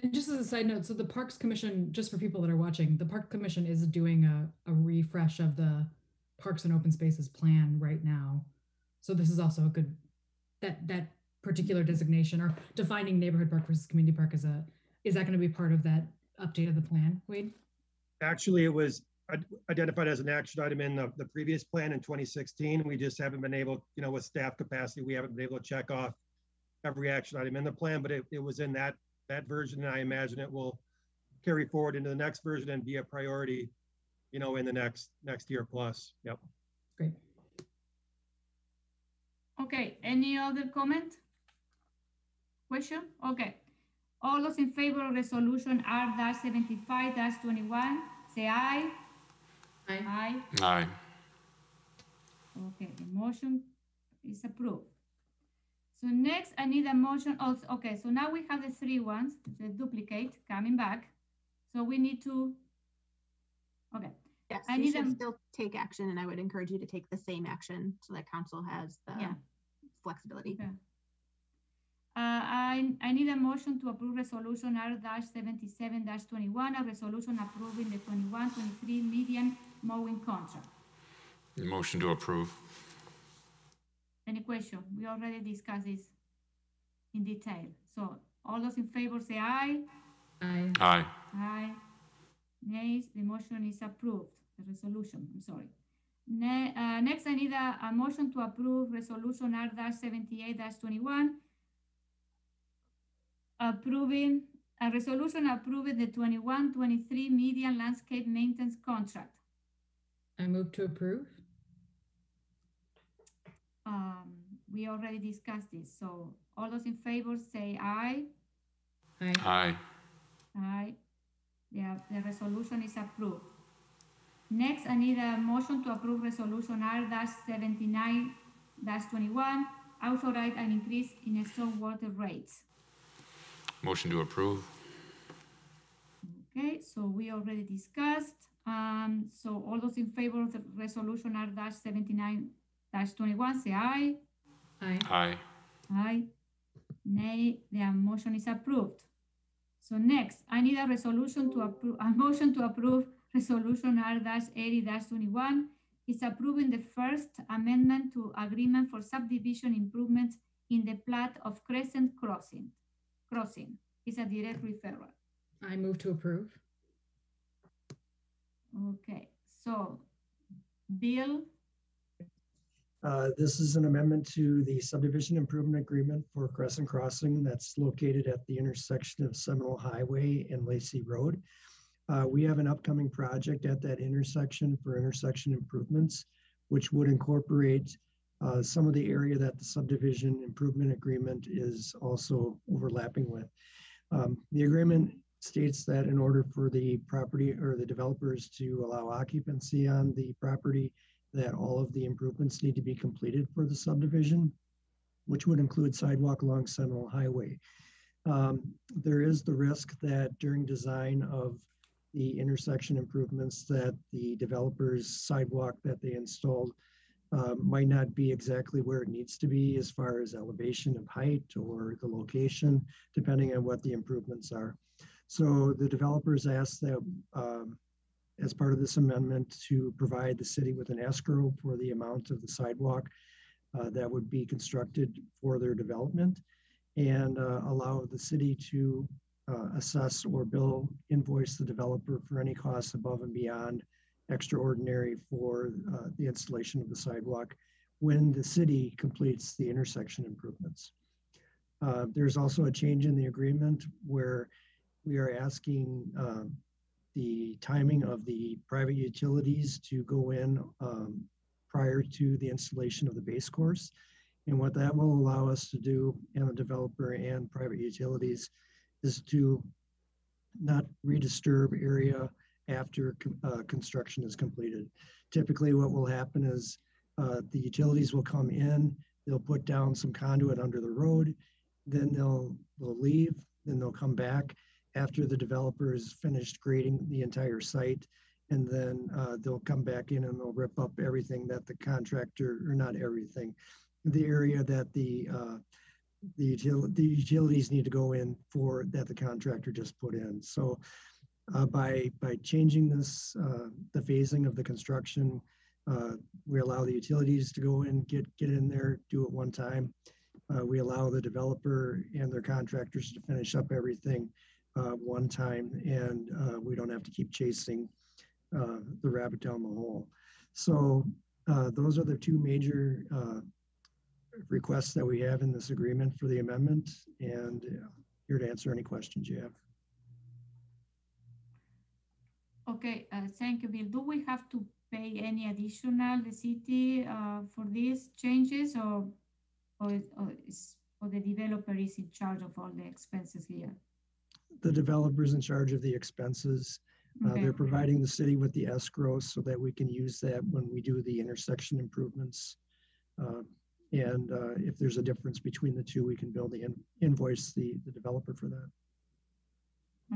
And just as a side note, so the Parks Commission, just for people that are watching, the Park Commission is doing a refresh of the Parks and Open Spaces plan right now. So this is also a good, that particular designation or defining neighborhood park versus community park is that going to be part of that update of the plan, Wade? Actually, it was identified as an action item in the previous plan in 2016. We just haven't been able, with staff capacity, we haven't been able to check off every action item in the plan, but it was in that version, and I imagine it will carry forward into the next version and be a priority, you know, in the next year plus. Yep. Great. Okay, any other comment? Question? Okay. All those in favor of resolution R-75-21, say aye. Aye. Aye. Aye. Okay, the motion is approved. So next, I need a motion also. Okay, so now we have the three ones, the duplicate coming back. So we need to, okay. Yes, I you need should a- still take action, and I would encourage you to take the same action so that council has the Yeah. flexibility. Okay. I need a motion to approve resolution R-77-21, a resolution approving the 21-23 median mowing contract. Motion to approve. Any question? We already discussed this in detail. So all those in favor say aye. Aye. Aye. Aye. Nays, the motion is approved. The resolution, I'm sorry. Next, I need a motion to approve resolution R-78-21, approving a resolution approving the 21-23 median landscape maintenance contract. I move to approve. We already discussed this. So all those in favor say aye. Aye. Aye. Aye. The resolution is approved. Next, I need a motion to approve resolution R-79-21, authorize an increase in stormwater rates. Motion to approve. Okay, so we already discussed. So all those in favor of the resolution R-79-21 say aye. Aye. Aye. Aye. Nay, the motion is approved. So next, I need a resolution to approve, a motion to approve resolution R-80-21 is approving the first amendment to agreement for subdivision improvements in the plat of Crescent Crossing. It's a direct referral. I move to approve. Okay, so Bill, This is an amendment to the subdivision improvement agreement for Crescent Crossing that's located at the intersection of Seminole Highway and Lacey Road. We have an upcoming project at that intersection for intersection improvements, which would incorporate some of the area that the subdivision improvement agreement is also overlapping with. The agreement states that in order for the property or the developers to allow occupancy on the property, that all of the improvements need to be completed for the subdivision, which would include sidewalk along Seminole Highway. There is the risk that during design of the intersection improvements that the developer's sidewalk that they installed might not be exactly where it needs to be as far as elevation of height or the location, depending on what the improvements are. So the developers asked that as part of this amendment to provide the city with an escrow for the amount of the sidewalk that would be constructed for their development and allow the city to assess or invoice the developer for any costs above and beyond extraordinary for the installation of the sidewalk when the city completes the intersection improvements. There's also a change in the agreement where we are asking the timing of the private utilities to go in prior to the installation of the base course. And what that will allow us to do, and the developer and private utilities, is to not redisturb area after construction is completed. Typically what will happen is the utilities will come in, they'll put down some conduit under the road, then they'll leave, then they'll come back after the developer is finished grading the entire site, and then they'll come back in and they'll rip up everything that the contractor, or not everything, the area that the utilities need to go in for that the contractor just put in. So by changing this, the phasing of the construction, we allow the utilities to go in, get in there, do it one time. We allow the developer and their contractors to finish up everything one time, and we don't have to keep chasing the rabbit down the hole. So those are the two major requests that we have in this agreement for the amendment, and here to answer any questions you have. Okay, thank you, Bill. Do we have to pay any additional, the city, for these changes, or the developer is in charge of all the expenses here? The developer's in charge of the expenses. Okay. They're providing the city with the escrow so that we can use that when we do the intersection improvements. And if there's a difference between the two, we can bill invoice the developer for that.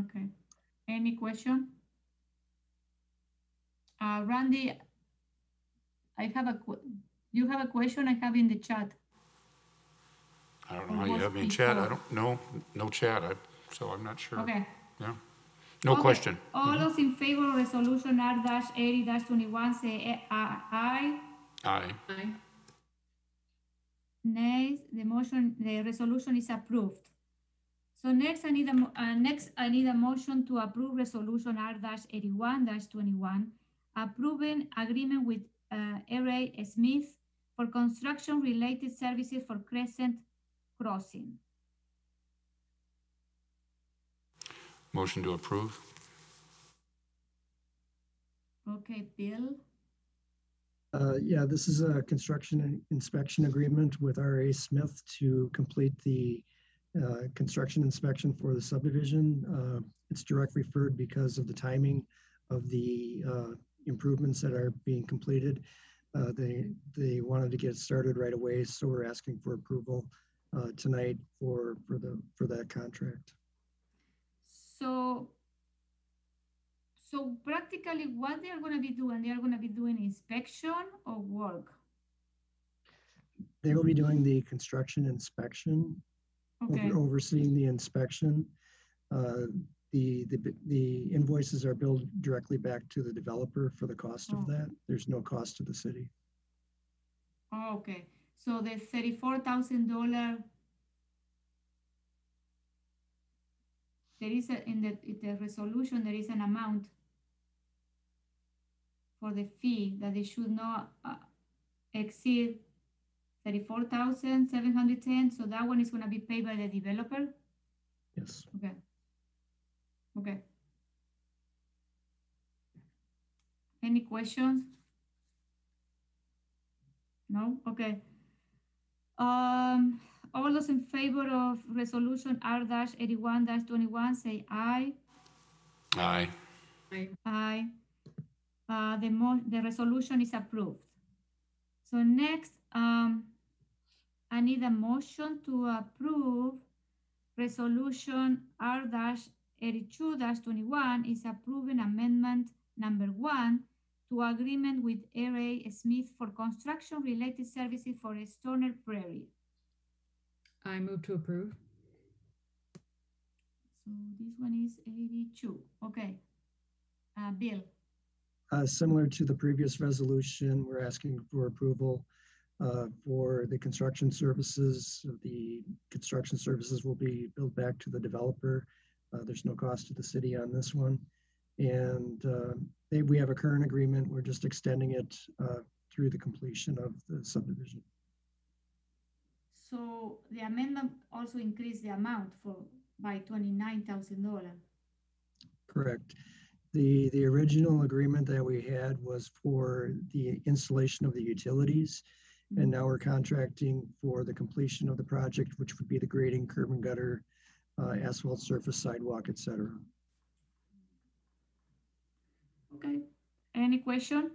Okay. Any question? Randy, you have a question I have in the chat. I don't know how you have me in chat. I don't know. No chat. So I'm not sure. Okay. Yeah. No question. All those in favor of resolution R-80-21 say aye. Aye. Aye. Nay. The resolution is approved. So next, I need a motion to approve resolution R-81-21, approving agreement with R.A. Smith for construction-related services for Crescent Crossing. Motion to approve. Okay, Bill. Yeah, this is a construction inspection agreement with R.A. Smith to complete the construction inspection for the subdivision. It's direct referred because of the timing of the improvements that are being completed. They wanted to get started right away, so we're asking for approval tonight for that contract. So practically what they are going to be doing, they are going to be doing inspection or work? They will be doing the construction inspection, okay. Overseeing the inspection. The invoices are billed directly back to the developer for the cost of that. There's no cost to the city. Oh, okay. So the $34,000, there is in the resolution, there is an amount for the fee that they should not exceed $34,710. So that one is going to be paid by the developer? Yes. Okay. Okay. Any questions? No? Okay. All those in favor of resolution R-81-21 say aye. Aye. Aye. Aye. The resolution is approved. So next, I need a motion to approve resolution R-82-21 is approving amendment number 1 to agreement with R.A. Smith for construction-related services for Stormwater Prairie. I move to approve. So this one is 82. Okay. Bill. Similar to the previous resolution, we're asking for approval for the construction services. The construction services will be billed back to the developer. There's no cost to the city on this one. And we have a current agreement. We're just extending it through the completion of the subdivision. So the amendment also increased the amount by $29,000. Correct. The original agreement that we had was for the installation of the utilities, and now we're contracting for the completion of the project, which would be the grading, curb and gutter, asphalt surface, sidewalk, etc. Okay. Any question?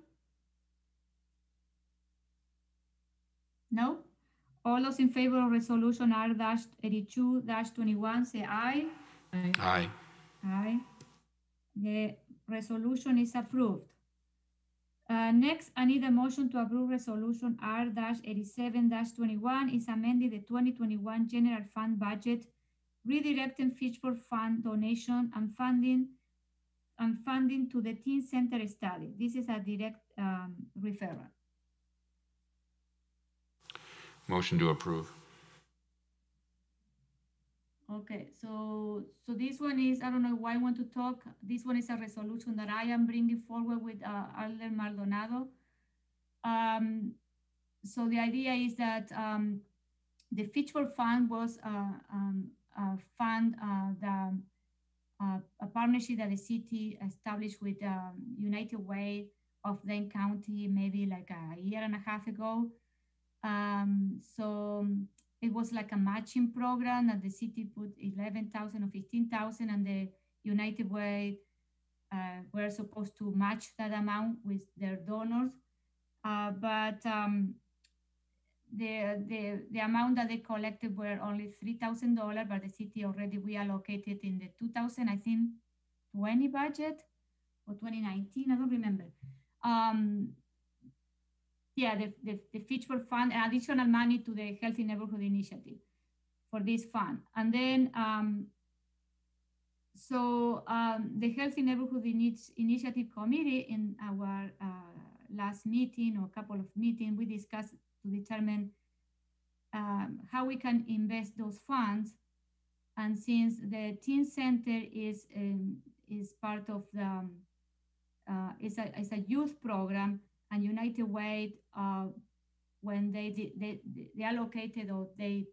No? All those in favor of resolution R-82-21 say aye. Aye. Aye. Aye. The resolution is approved. Next, I need a motion to approve resolution R-87-21 is amending the 2021 general fund budget, redirecting Fitchburg fund donation and funding to the teen center study. This is a direct referral. Motion to approve. Okay, so this one is, I don't know why I want to talk. This one is a resolution that I am bringing forward with Alder Maldonado. So the idea is that the Fitchburg fund was a fund that a partnership that the city established with United Way of Dane County, maybe like a year and a half ago. So it was like a matching program that the city put 11,000 or 15,000, and the United Way were supposed to match that amount with their donors. But the amount that they collected were only $3,000, but the city already reallocated in the 2020 budget or 2019, I don't remember. Yeah, the Fitchburg Fund, additional money to the Healthy Neighborhood Initiative for this fund. And then, the Healthy Neighborhood Initiative Committee, in our last meeting or a couple of meetings, we discussed to determine how we can invest those funds. And since the Teen Center is part of the, it's a youth program, and United Way, when they allocated, or they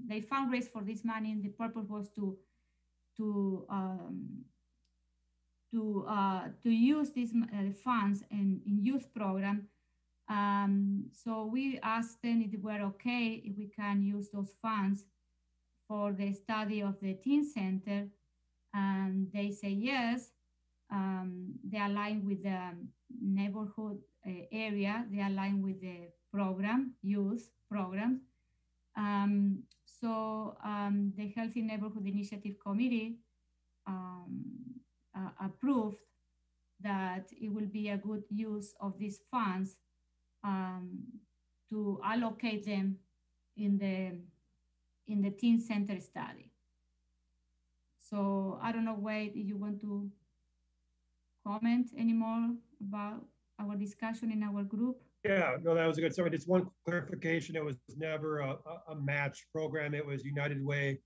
fundraised for this money, and the purpose was to use these funds in youth program. So we asked them if they were okay if we can use those funds for the study of the Teen Center, and they say yes. They align with the neighborhood area. They align with the program, youth program. The Healthy Neighborhood Initiative Committee approved that it will be a good use of these funds to allocate them in the Teen Center study. So I don't know, Wade, if you want to comment anymore about our discussion in our group? Yeah, no, that was a good summary. Just one clarification. It was never a match program. It was United Way.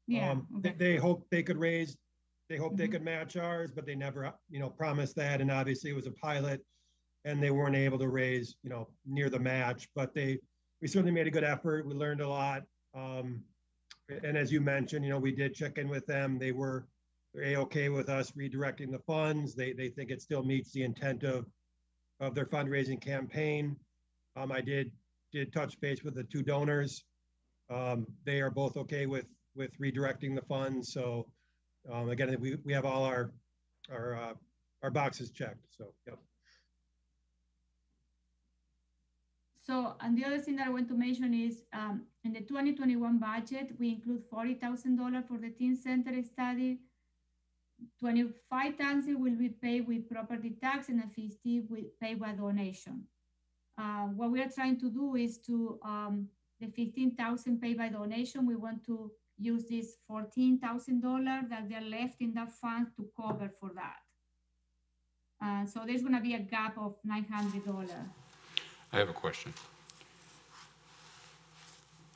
Yeah. Okay. They hoped they could raise, they hoped they could match ours, but they never, promised that. And obviously it was a pilot and they weren't able to raise, near the match, but we certainly made a good effort. We learned a lot. And as you mentioned, we did check in with them. They're A-okay with us redirecting the funds. They think it still meets the intent of their fundraising campaign. I did touch base with the two donors. They are both okay with redirecting the funds. So again, we have all our boxes checked. So yep. So, and the other thing that I want to mention is in the 2021 budget, we include $40,000 for the Teen Center study. $25,000 will be paid with property tax, and $50,000 will pay by donation. What we are trying to do is to the $15,000 paid by donation. We want to use this $14,000 that they're left in that fund to cover for that. So there's going to be a gap of $900. I have a question.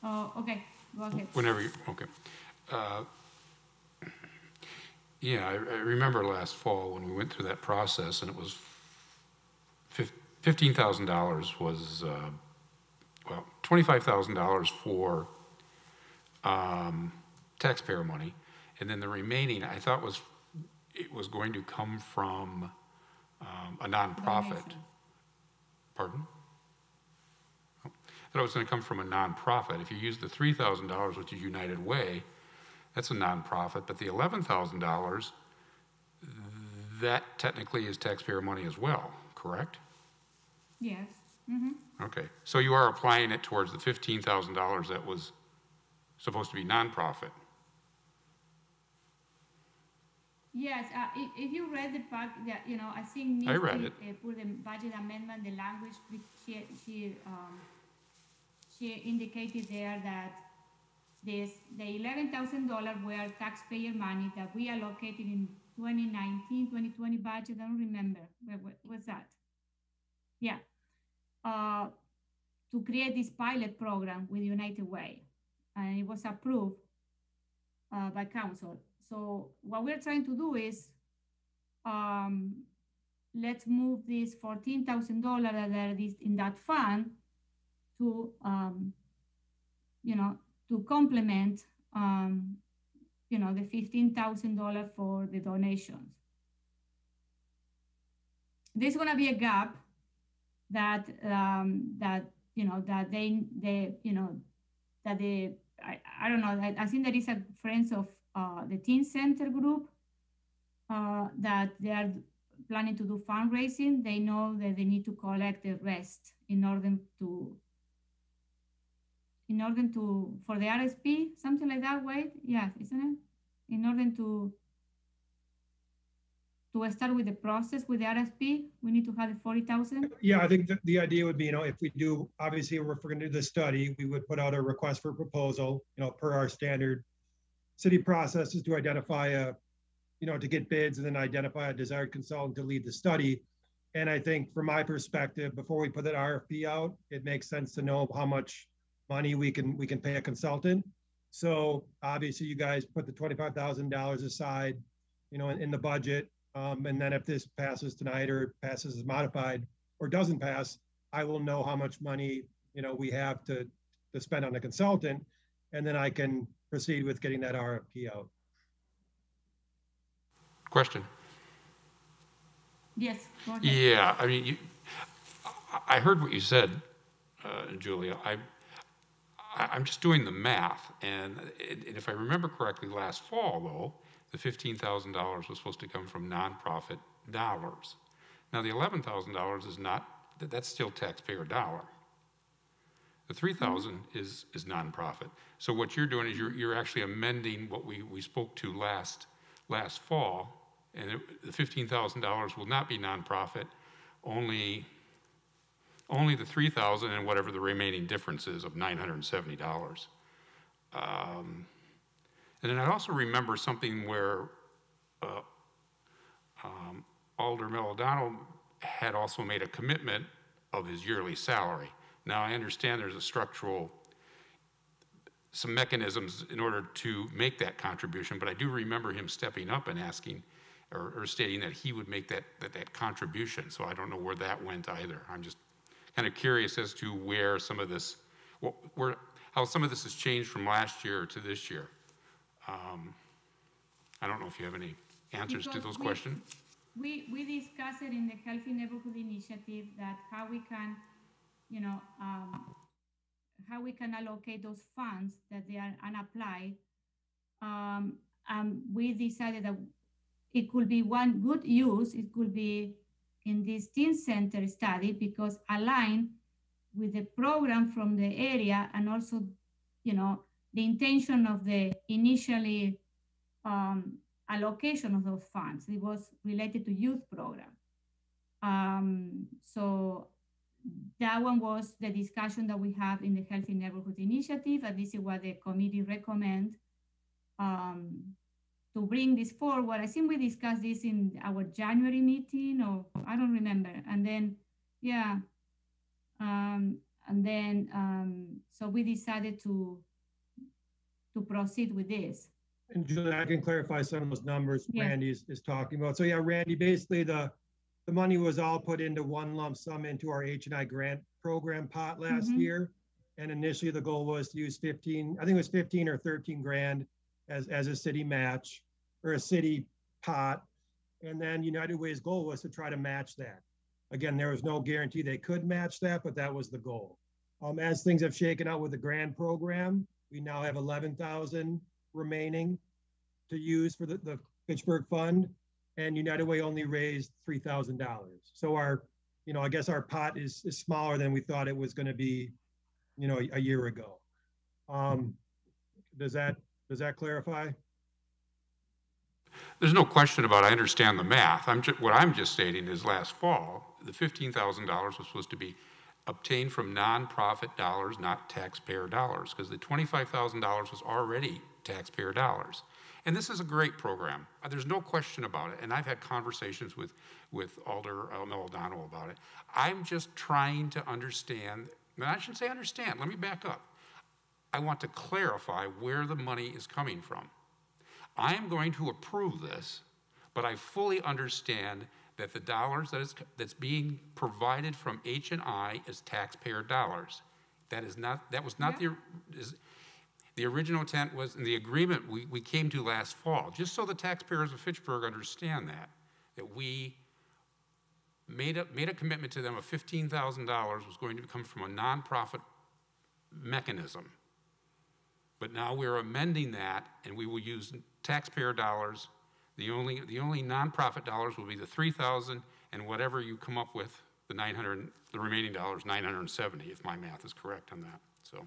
Oh, okay. Go ahead. Whenever you, okay. Yeah, I remember last fall when we went through that process, and it was $15,000 was, well, $25,000 for taxpayer money, and then the remaining I thought it was going to come from a nonprofit. Donation. Pardon? I thought it was going to come from a nonprofit. If you use the $3,000, which is United Way, that's a nonprofit, but the $11,000, that technically is taxpayer money as well, correct? Yes. Mm-hmm. Okay, so you are applying it towards the $15,000 that was supposed to be nonprofit. Yes, if you read the part, I think I read it. Put the budget amendment, the language, she indicated there that the $11,000 were taxpayer money that we allocated in 2019, 2020 budget. I don't remember. What was that? Yeah. To create this pilot program with United Way. And it was approved by council. So what we're trying to do is let's move this $14,000 that is in that fund to, to complement the $15,000 for the donations. There's going to be a gap that I don't know. I think there is a friends of the Teen Center group that they are planning to do fundraising. They know that they need to collect the rest in order for the RSP, something like that, Wade? Yeah, isn't it? In order to start with the process with the RSP, we need to have the 40,000. Yeah, I think that the idea would be, if we do, obviously, if we're going to do the study, we would put out a request for proposal, per our standard city processes to identify to get bids and then identify a desired consultant to lead the study. And I think from my perspective, before we put that RFP out, it makes sense to know how much money we can pay a consultant. So obviously you guys put the $25,000 aside, in the budget. And then if this passes tonight or passes as modified or doesn't pass, I will know how much money, we have to spend on a consultant, and then I can proceed with getting that RFP out. Question? Yes, go ahead. Yeah, I mean, I heard what you said, Julia. I'm just doing the math, and if I remember correctly, last fall, though, the $15,000 was supposed to come from nonprofit dollars. Now, the $11,000 is not, that's still taxpayer dollar. The $3,000 is nonprofit. So what you're doing is you're actually amending what we spoke to last fall, and the $15,000 will not be nonprofit, only the $3,000 and whatever the remaining difference is of $970. And then I also remember something where Alder Melodano had also made a commitment of his yearly salary. Now, I understand there's some mechanisms in order to make that contribution, but I do remember him stepping up and asking or stating that he would make that contribution. So I don't know where that went either. I'm just kind of curious as to where some of this, how some of this has changed from last year to this year. I don't know if you have any answers to those questions. We discussed it in the Healthy Neighborhood Initiative that how we can, how we can allocate those funds that they are unapplied. We decided that it could be one good use. It could be in this teen center study because aligned with the program from the area and also, the intention of the initially allocation of those funds. It was related to youth program. So that one was the discussion that we have in the Healthy Neighborhood Initiative, and this is what the committee recommend to bring this forward. I think we discussed this in our January meeting, or I don't remember. And then, yeah, so we decided to proceed with this. And Julie, I can clarify some of those numbers Randy is talking about. So yeah, Randy, basically the money was all put into one lump sum into our H&I grant program pot last year. And initially the goal was to use 15 or 13 grand as a city match or a city pot. And then United Way's goal was to try to match that. Again, there was no guarantee they could match that, but that was the goal. As things have shaken out with the grant program, we now have 11,000 remaining to use for the Fitchburg Fund, and United Way only raised $3,000. So our, I guess our pot is smaller than we thought it was going to be, a year ago. Does that clarify? There's no question about it. I understand the math. What I'm just stating is last fall, the $15,000 was supposed to be obtained from nonprofit dollars, not taxpayer dollars, because the $25,000 was already taxpayer dollars. And this is a great program. There's no question about it. And I've had conversations with Alder Melodano about it. I'm just trying to understand, and I shouldn't say understand, let me back up. I want to clarify where the money is coming from. I am going to approve this, but I fully understand that the dollars that's being provided from H&I is taxpayer dollars. That was not The original intent was, in the agreement we came to last fall, just so the taxpayers of Fitchburg understand that we made a commitment to them of $15,000 was going to come from a nonprofit mechanism. But now we're amending that, and we will use taxpayer dollars. The only nonprofit dollars will be the $3,000, and whatever you come up with, the remaining dollars, 970, if my math is correct on that. So.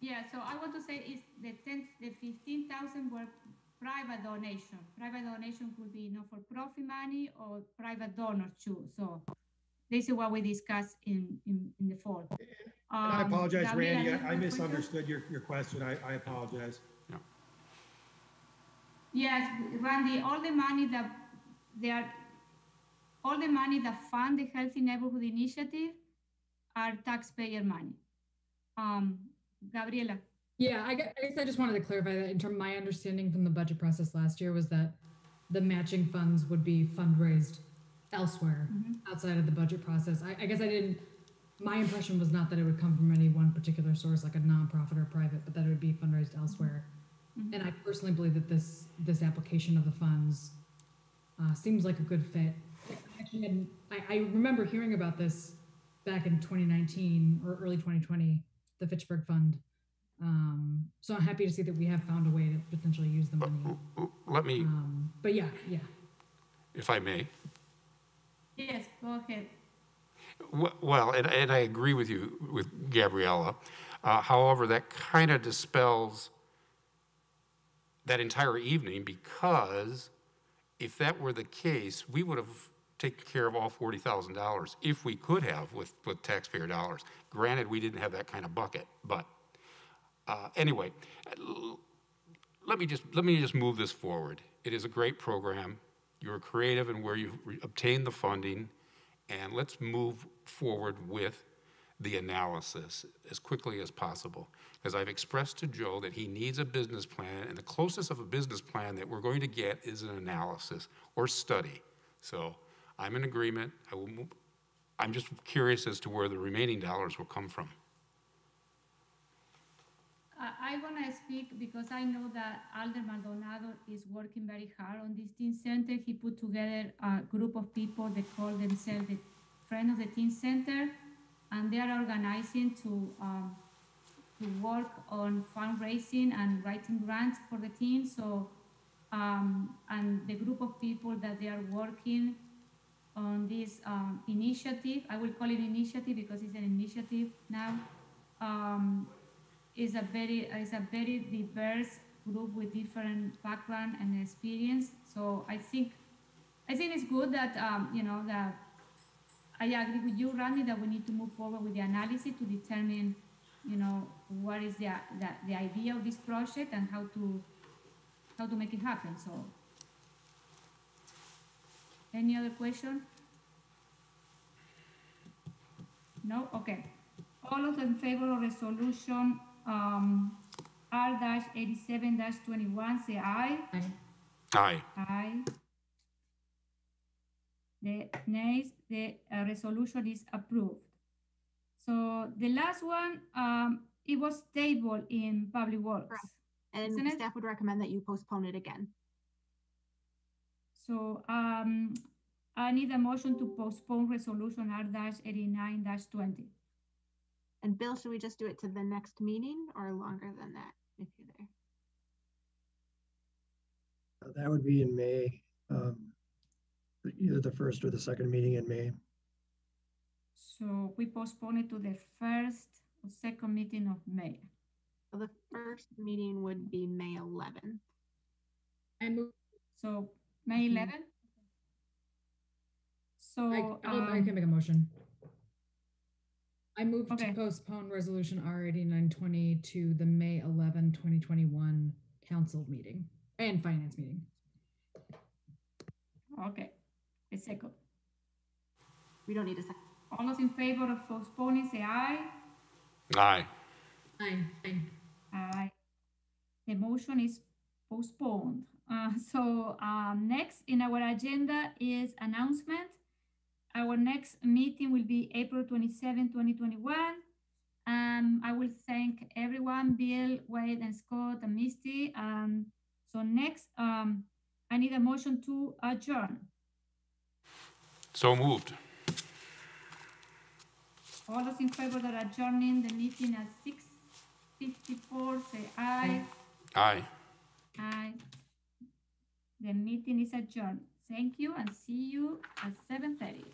Yeah, so I want to say is the 15,000 were private donation. Private donation could be not-for-profit money or private donors too. So this is what we discussed in the fall. I apologize, Gabriela, Randy. you have I a misunderstood your question. I apologize. Yeah. Yes, Randy, all the money that fund the Healthy Neighborhood Initiative are taxpayer money. Gabriela. Yeah, I guess I just wanted to clarify that in terms of my understanding from the budget process last year was that the matching funds would be fundraised elsewhere outside of the budget process. I guess my impression was not that it would come from any one particular source, like a nonprofit or private, but that it would be fundraised elsewhere. And I personally believe that this application of the funds seems like a good fit. Actually, I remember hearing about this back in 2019 or early 2020, the Fitchburg Fund. So I'm happy to see that we have found a way to potentially use the money. Let me. But yeah. If I may. Yes, go ahead. Well, and I agree with you, with Gabriela. However, that kind of dispels that entire evening, because if that were the case, we would have taken care of all $40,000 if we could have with taxpayer dollars. Granted, we didn't have that kind of bucket, but anyway, let me just move this forward. It is a great program. You were creative in where you obtained the funding, and let's move forward with the analysis as quickly as possible. Because I've expressed to Joe that he needs a business plan, and the closest of a business plan that we're going to get is an analysis or study. So I'm in agreement. I'm just curious as to where the remaining dollars will come from. I want to speak because I know that Alder Maldonado is working very hard on this teen center. He put together a group of people that call themselves the Friends of the Teen Center, and they are organizing to work on fundraising and writing grants for the teens. So, and the group of people that they are working on this initiative, I will call it initiative because it's an initiative now, is a very diverse group with different background and experience. So I think it's good that that I agree with you, Randy, that we need to move forward with the analysis to determine what is the idea of this project and how to make it happen. So any other question? No? Okay. All those in favor of resolution R-87-21 say aye. Aye. Aye. The nays, the resolution is approved. So the last one, it was tabled in Public Works. Correct. And Isn't it? staff would recommend that you postpone it again. So I need a motion to postpone resolution R-89-20. And Bill, should we just do it to the next meeting or longer than that if you're there? That would be in May, either the first or the second meeting in May. So we postpone it to the first or second meeting of May. So the first meeting would be May 11th. So May 11th. So I can make a motion. I move Okay. to postpone resolution R-89-20 to the May 11, 2021 council meeting and finance meeting. Okay, a second. We don't need a second. All those in favor of postponing, say aye. Aye. Aye. Aye. The motion is postponed. So next in our agenda is announcement. Our next meeting will be April 27, 2021. I will thank everyone, Bill, Wade, and Scott, and Misty. So next, I need a motion to adjourn. So moved. All those in favor that are adjourning the meeting at 6:54, say aye. Aye. Aye. The meeting is adjourned. Thank you and see you at 7:30.